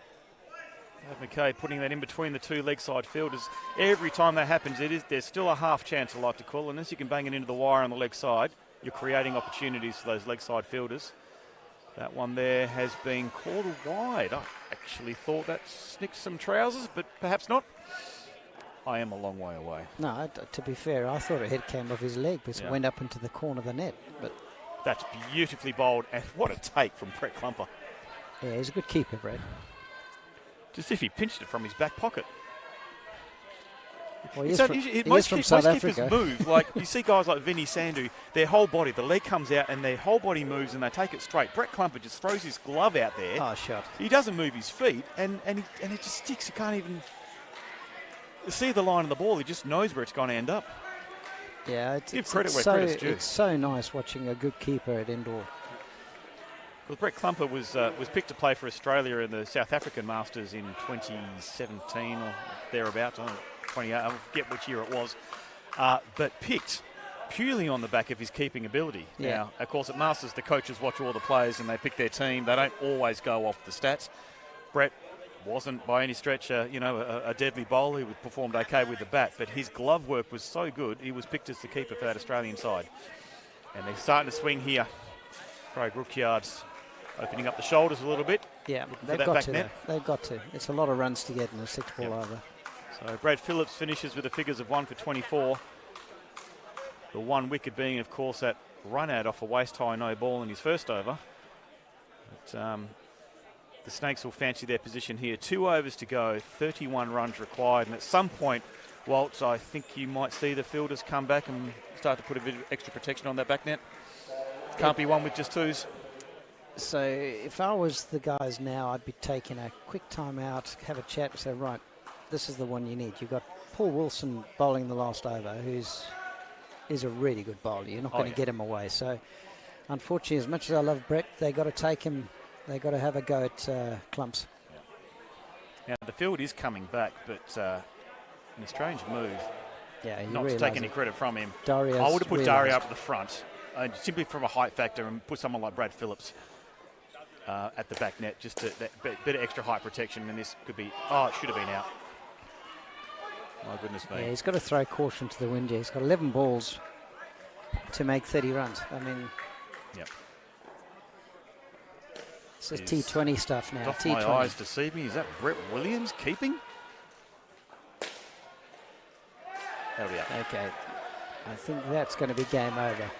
McKay putting that in between the 2 leg side fielders. Every time that happens, there's still a half chance, I like to call. Unless you can bang it into the wire on the leg side, you're creating opportunities for those leg side fielders. That one there has been called wide. I actually thought that snicked some trousers, but perhaps not. I am a long way away. No, to be fair, I thought a head came off his leg because it went up into the corner of the net. But that's beautifully bowled, and what a take from Brett Klumper. Yeah, he's a good keeper, Brad. Just if he pinched it from his back pocket. Well, most keepers move. Like you see guys like Vinny Sandhu, their whole body, the leg comes out and their whole body moves and they take it straight. Brett Klumper just throws his glove out there. Oh, shot. He doesn't move his feet and it just sticks. He can't even see the line of the ball. He just knows where it's going to end up. Yeah, give credit where credit's due. It's so nice watching a good keeper at indoor. Well, Brett Klumper was picked to play for Australia in the South African Masters in 2017 or thereabouts, 28, I forget which year it was, but picked purely on the back of his keeping ability. Yeah. Now, of course, at Masters, the coaches watch all the players and they pick their team. They don't always go off the stats. Brett wasn't by any stretch, a deadly bowler. He performed okay with the bat, but his glove work was so good, he was picked as the keeper for that Australian side. And they're starting to swing here. Craig Rookyard's opening up the shoulders a little bit. Yeah, for they've that got back to. net. They've got to. It's a lot of runs to get in a 6-ball over. So Brad Phillips finishes with the figures of 1 for 24. The one wicket being, of course, that run out off a waist-high no ball in his first over. But the Snakes will fancy their position here. 2 overs to go, 31 runs required. And at some point, Waltz, I think you might see the fielders come back and start to put a bit of extra protection on that back net. Can't be one with just 2s. So if I was the guys now, I'd be taking a quick time out, have a chat and say, right, this is the one you need. You've got Paul Wilson bowling the last over, who's a really good bowler. You're not going to get him away. So unfortunately, as much as I love Brett, they got to take him. They got to have a go at Clumps. Now the field is coming back, but in a strange move. Yeah, Not to take any credit from him. Dario's I would have put realised. Dario up at the front, simply from a height factor, and put someone like Brad Phillips at the back net, just to that bit of extra height protection. And this could be, it should have been out. My goodness me. Yeah, he's got to throw caution to the wind here. He's got 11 balls to make 30 runs. I mean, Yep. this is Is T20 stuff now. Off T20. my eyes deceive me. Is that Brett Williams keeping? That'll be out. Okay, I think that's going to be game over.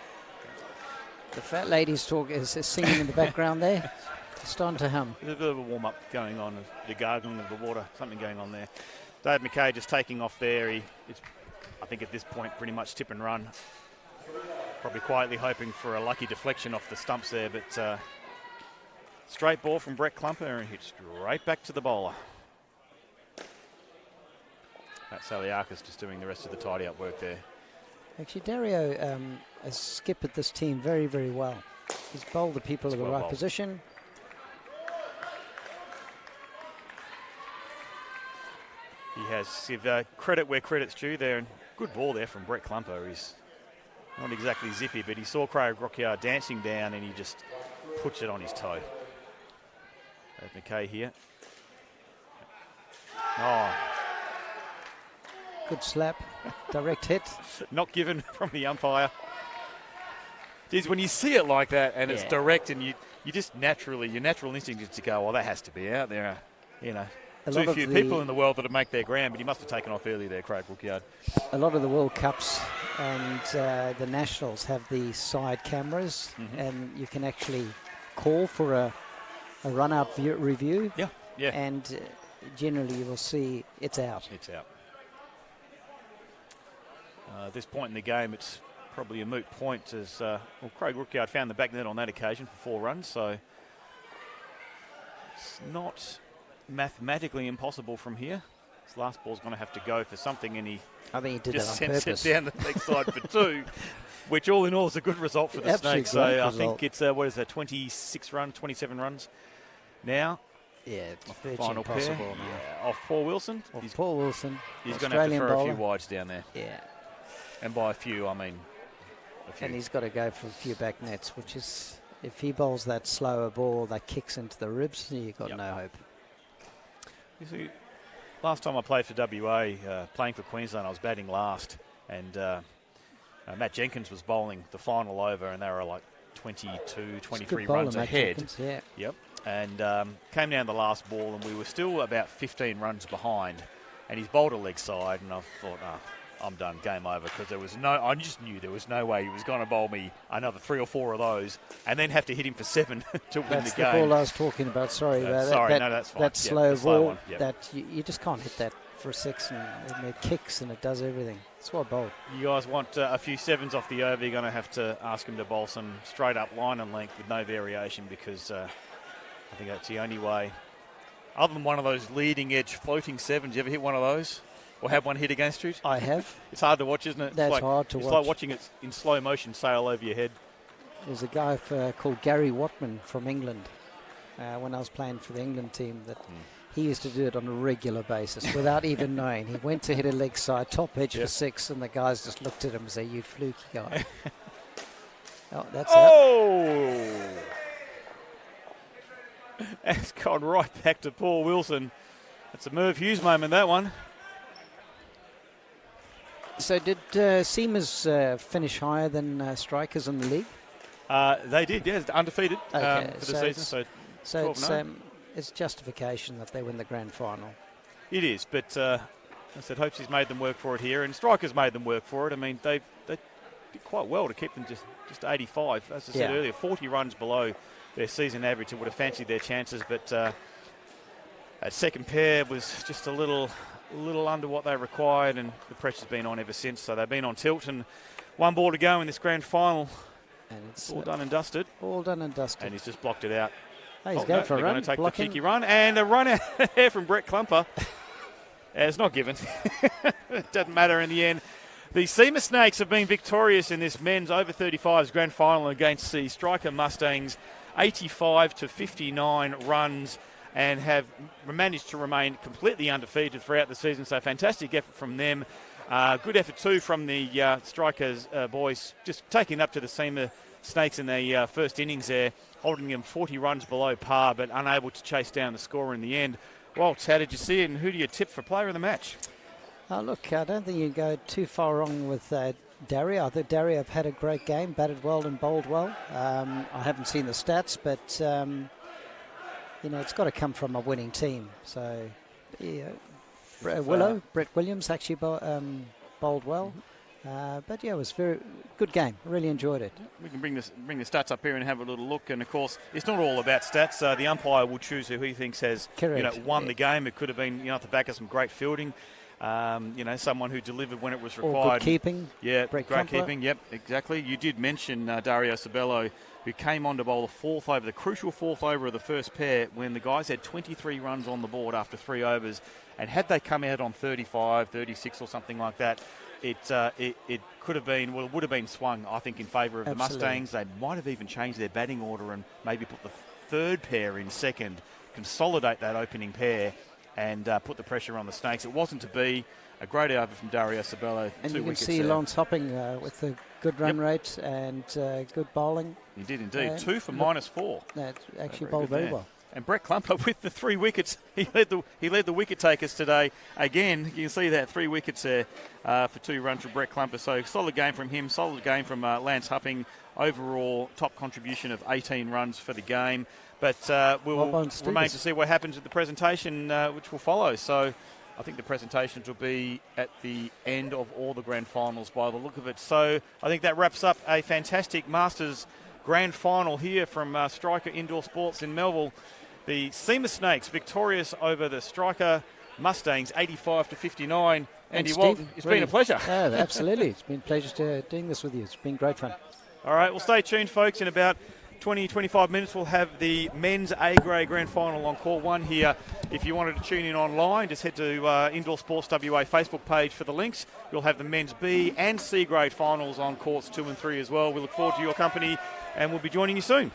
The fat lady's is singing in the background there. Starting to hum. There's a bit of a warm-up going on, the gargling of the water, something going on there. Dave McKay just taking off there. It's, I think at this point, pretty much tip and run. Probably quietly hoping for a lucky deflection off the stumps there, but straight ball from Brett Klumper and hit straight back to the bowler. Matt Saliakis just doing the rest of the tidy-up work there. Actually, Dario has skippered this team very, very well. He's bowled the people in the right position. He has give credit where credit's due there, and good ball there from Brett Klumper. He's not exactly zippy, but he saw Craig Rookyard dancing down and he just puts it on his toe. Dave McKay here. Oh, Good slap, direct hit. not given from the umpire. Geez, when you see it like that and it's direct, and you just your natural instinct is to go, well, that has to be out there. Too few people in the world that make their ground, but he must have taken off early there, Craig Rookyard. A lot of the World Cups and the Nationals have the side cameras, and you can actually call for a run-out review. Yeah. And generally you will see it's out. It's out. At this point in the game, it's probably a moot point as Craig Rookyard found the back net on that occasion for 4 runs, so it's not mathematically impossible from here. His last ball's going to have to go for something, and I think he did just that on sends purpose. it down the leg side for 2, which all in all is a good result for the Absolutely Snakes. great So I result. think it's, 27 runs now. Yeah, it's virtually Final pair. impossible now. Yeah, off Paul Wilson. Of Paul Wilson, He's going to have to Australian throw a bowler. few wides down there. Yeah, And by a few, I mean a few. and he's got to go for a few back nets, which is, if he bowls that slower ball that kicks into the ribs, you've got no hope. You see, last time I played for WA, playing for Queensland, I was batting last, and Matt Jenkins was bowling the final over, and they were like 22, 23 runs ahead. Yeah. Yep. And came down the last ball, and we were still about 15 runs behind, and he's bowled a leg side, and I thought, I'm done, game over, because I just knew there was no way he was going to bowl me another 3 or 4 of those and then have to hit him for 7 to win That's the the game. ball I was talking about. Sorry about that. Sorry, that, no, that's fine. That Yep, slow the slow ball, one, yep. that you just can't hit that for a 6, and it kicks and it does everything. That's why I bowled. You guys want a few 7s off the over, you're going to have to ask him to bowl some straight up line and length with no variation, because I think that's the only way. Other than one of those leading edge floating 7s, you ever hit one of those? Or have one hit against you? I have. It's hard to watch, isn't it? That's hard to it's watch. like watching it in slow motion sail over your head. There's a guy called Gary Watman from England. When I was playing for the England team, that he used to do it on a regular basis without even knowing. He went to hit a leg side, top edge for 6, and the guys just looked at him and said, "You fluky guy." Oh, that's Oh! It's gone right back to Paul Wilson. That's a Merv Hughes moment, that one. So did Seamers finish higher than Strikers in the league? They did, yeah, undefeated for the season. So 12-0. it's justification that they win the grand final. It is, but I said Hopesy's made them work for it here, and Strikers made them work for it. I mean, they did quite well to keep them just 85. As I said earlier, 40 runs below their season average. It would have fancied their chances, but that second pair was just a little under what they required, and the pressure's been on ever since. So they've been on tilt, and 1 ball to go in this grand final. And it's all done and dusted. All done and dusted. And he's just blocked it out. Oh, he's going for a run. They're going to take blocking. the cheeky run, and a run out there from Brett Klumper. It's not given. It doesn't matter in the end. The Seamer Snakes have been victorious in this men's over 35s grand final against the Striker Mustangs, 85 to 59 runs, and have managed to remain completely undefeated throughout the season. So fantastic effort from them. Good effort too from the Strikers boys, just taking up to the Seamer Snakes in the first innings there, holding them 40 runs below par, but unable to chase down the score in the end. Waltz, how did you see it, and who do you tip for player of the match? Look, I don't think you can go too far wrong with Daria. I think Daria have had a great game, batted well and bowled well. I haven't seen the stats, but it's got to come from a winning team. So, Brett Williams actually bowled well. But yeah, it was a very good game. Really enjoyed it. We can bring the stats up here and have a little look. And of course, it's not all about stats. The umpire will choose who he thinks has won the game. It could have been at the back of some great fielding. Someone who delivered when it was required. Or good keeping. Yeah, Brett great Crumpler. keeping. Yep, exactly. You did mention Dario Sabello, who came on to bowl the fourth over, the crucial fourth over of the first pair, when the guys had 23 runs on the board after 3 overs. And had they come out on 35, 36 or something like that, it could have been, well, it would have been swung, I think, in favour of the Mustangs. They might have even changed their batting order and maybe put the third pair in second, consolidate that opening pair, and put the pressure on the Snakes. It wasn't to be. A great over from Dario Sabello. And you can see Lawrence Hopping with the good run rate and good bowling. He did indeed. 2 for -4. That actually bowled very well. And Brett Klumper with the 3 wickets. He led the wicket takers today. Again, you can see that 3 wickets there for 2 runs from Brett Klumper. So solid game from him. Solid game from Lance Hopping. Overall top contribution of 18 runs for the game. But we'll remain to see what happens at the presentation, which will follow. So I think the presentations will be at the end of all the grand finals by the look of it. So I think that wraps up a fantastic Masters grand final here from Striker Indoor Sports in Melville. The Seamer Snakes victorious over the Striker Mustangs, 85 to 59. Andy Walton, it's been a pleasure. Yeah, absolutely. It's been a pleasure doing this with you. It's been great fun. All right, well, stay tuned, folks. In about 20-25 minutes, we'll have the men's A-grade grand final on court 1 here. If you wanted to tune in online, just head to Indoor Sports WA Facebook page for the links. You'll have the men's B and C grade finals on courts 2 and 3 as well. We look forward to your company, and we'll be joining you soon.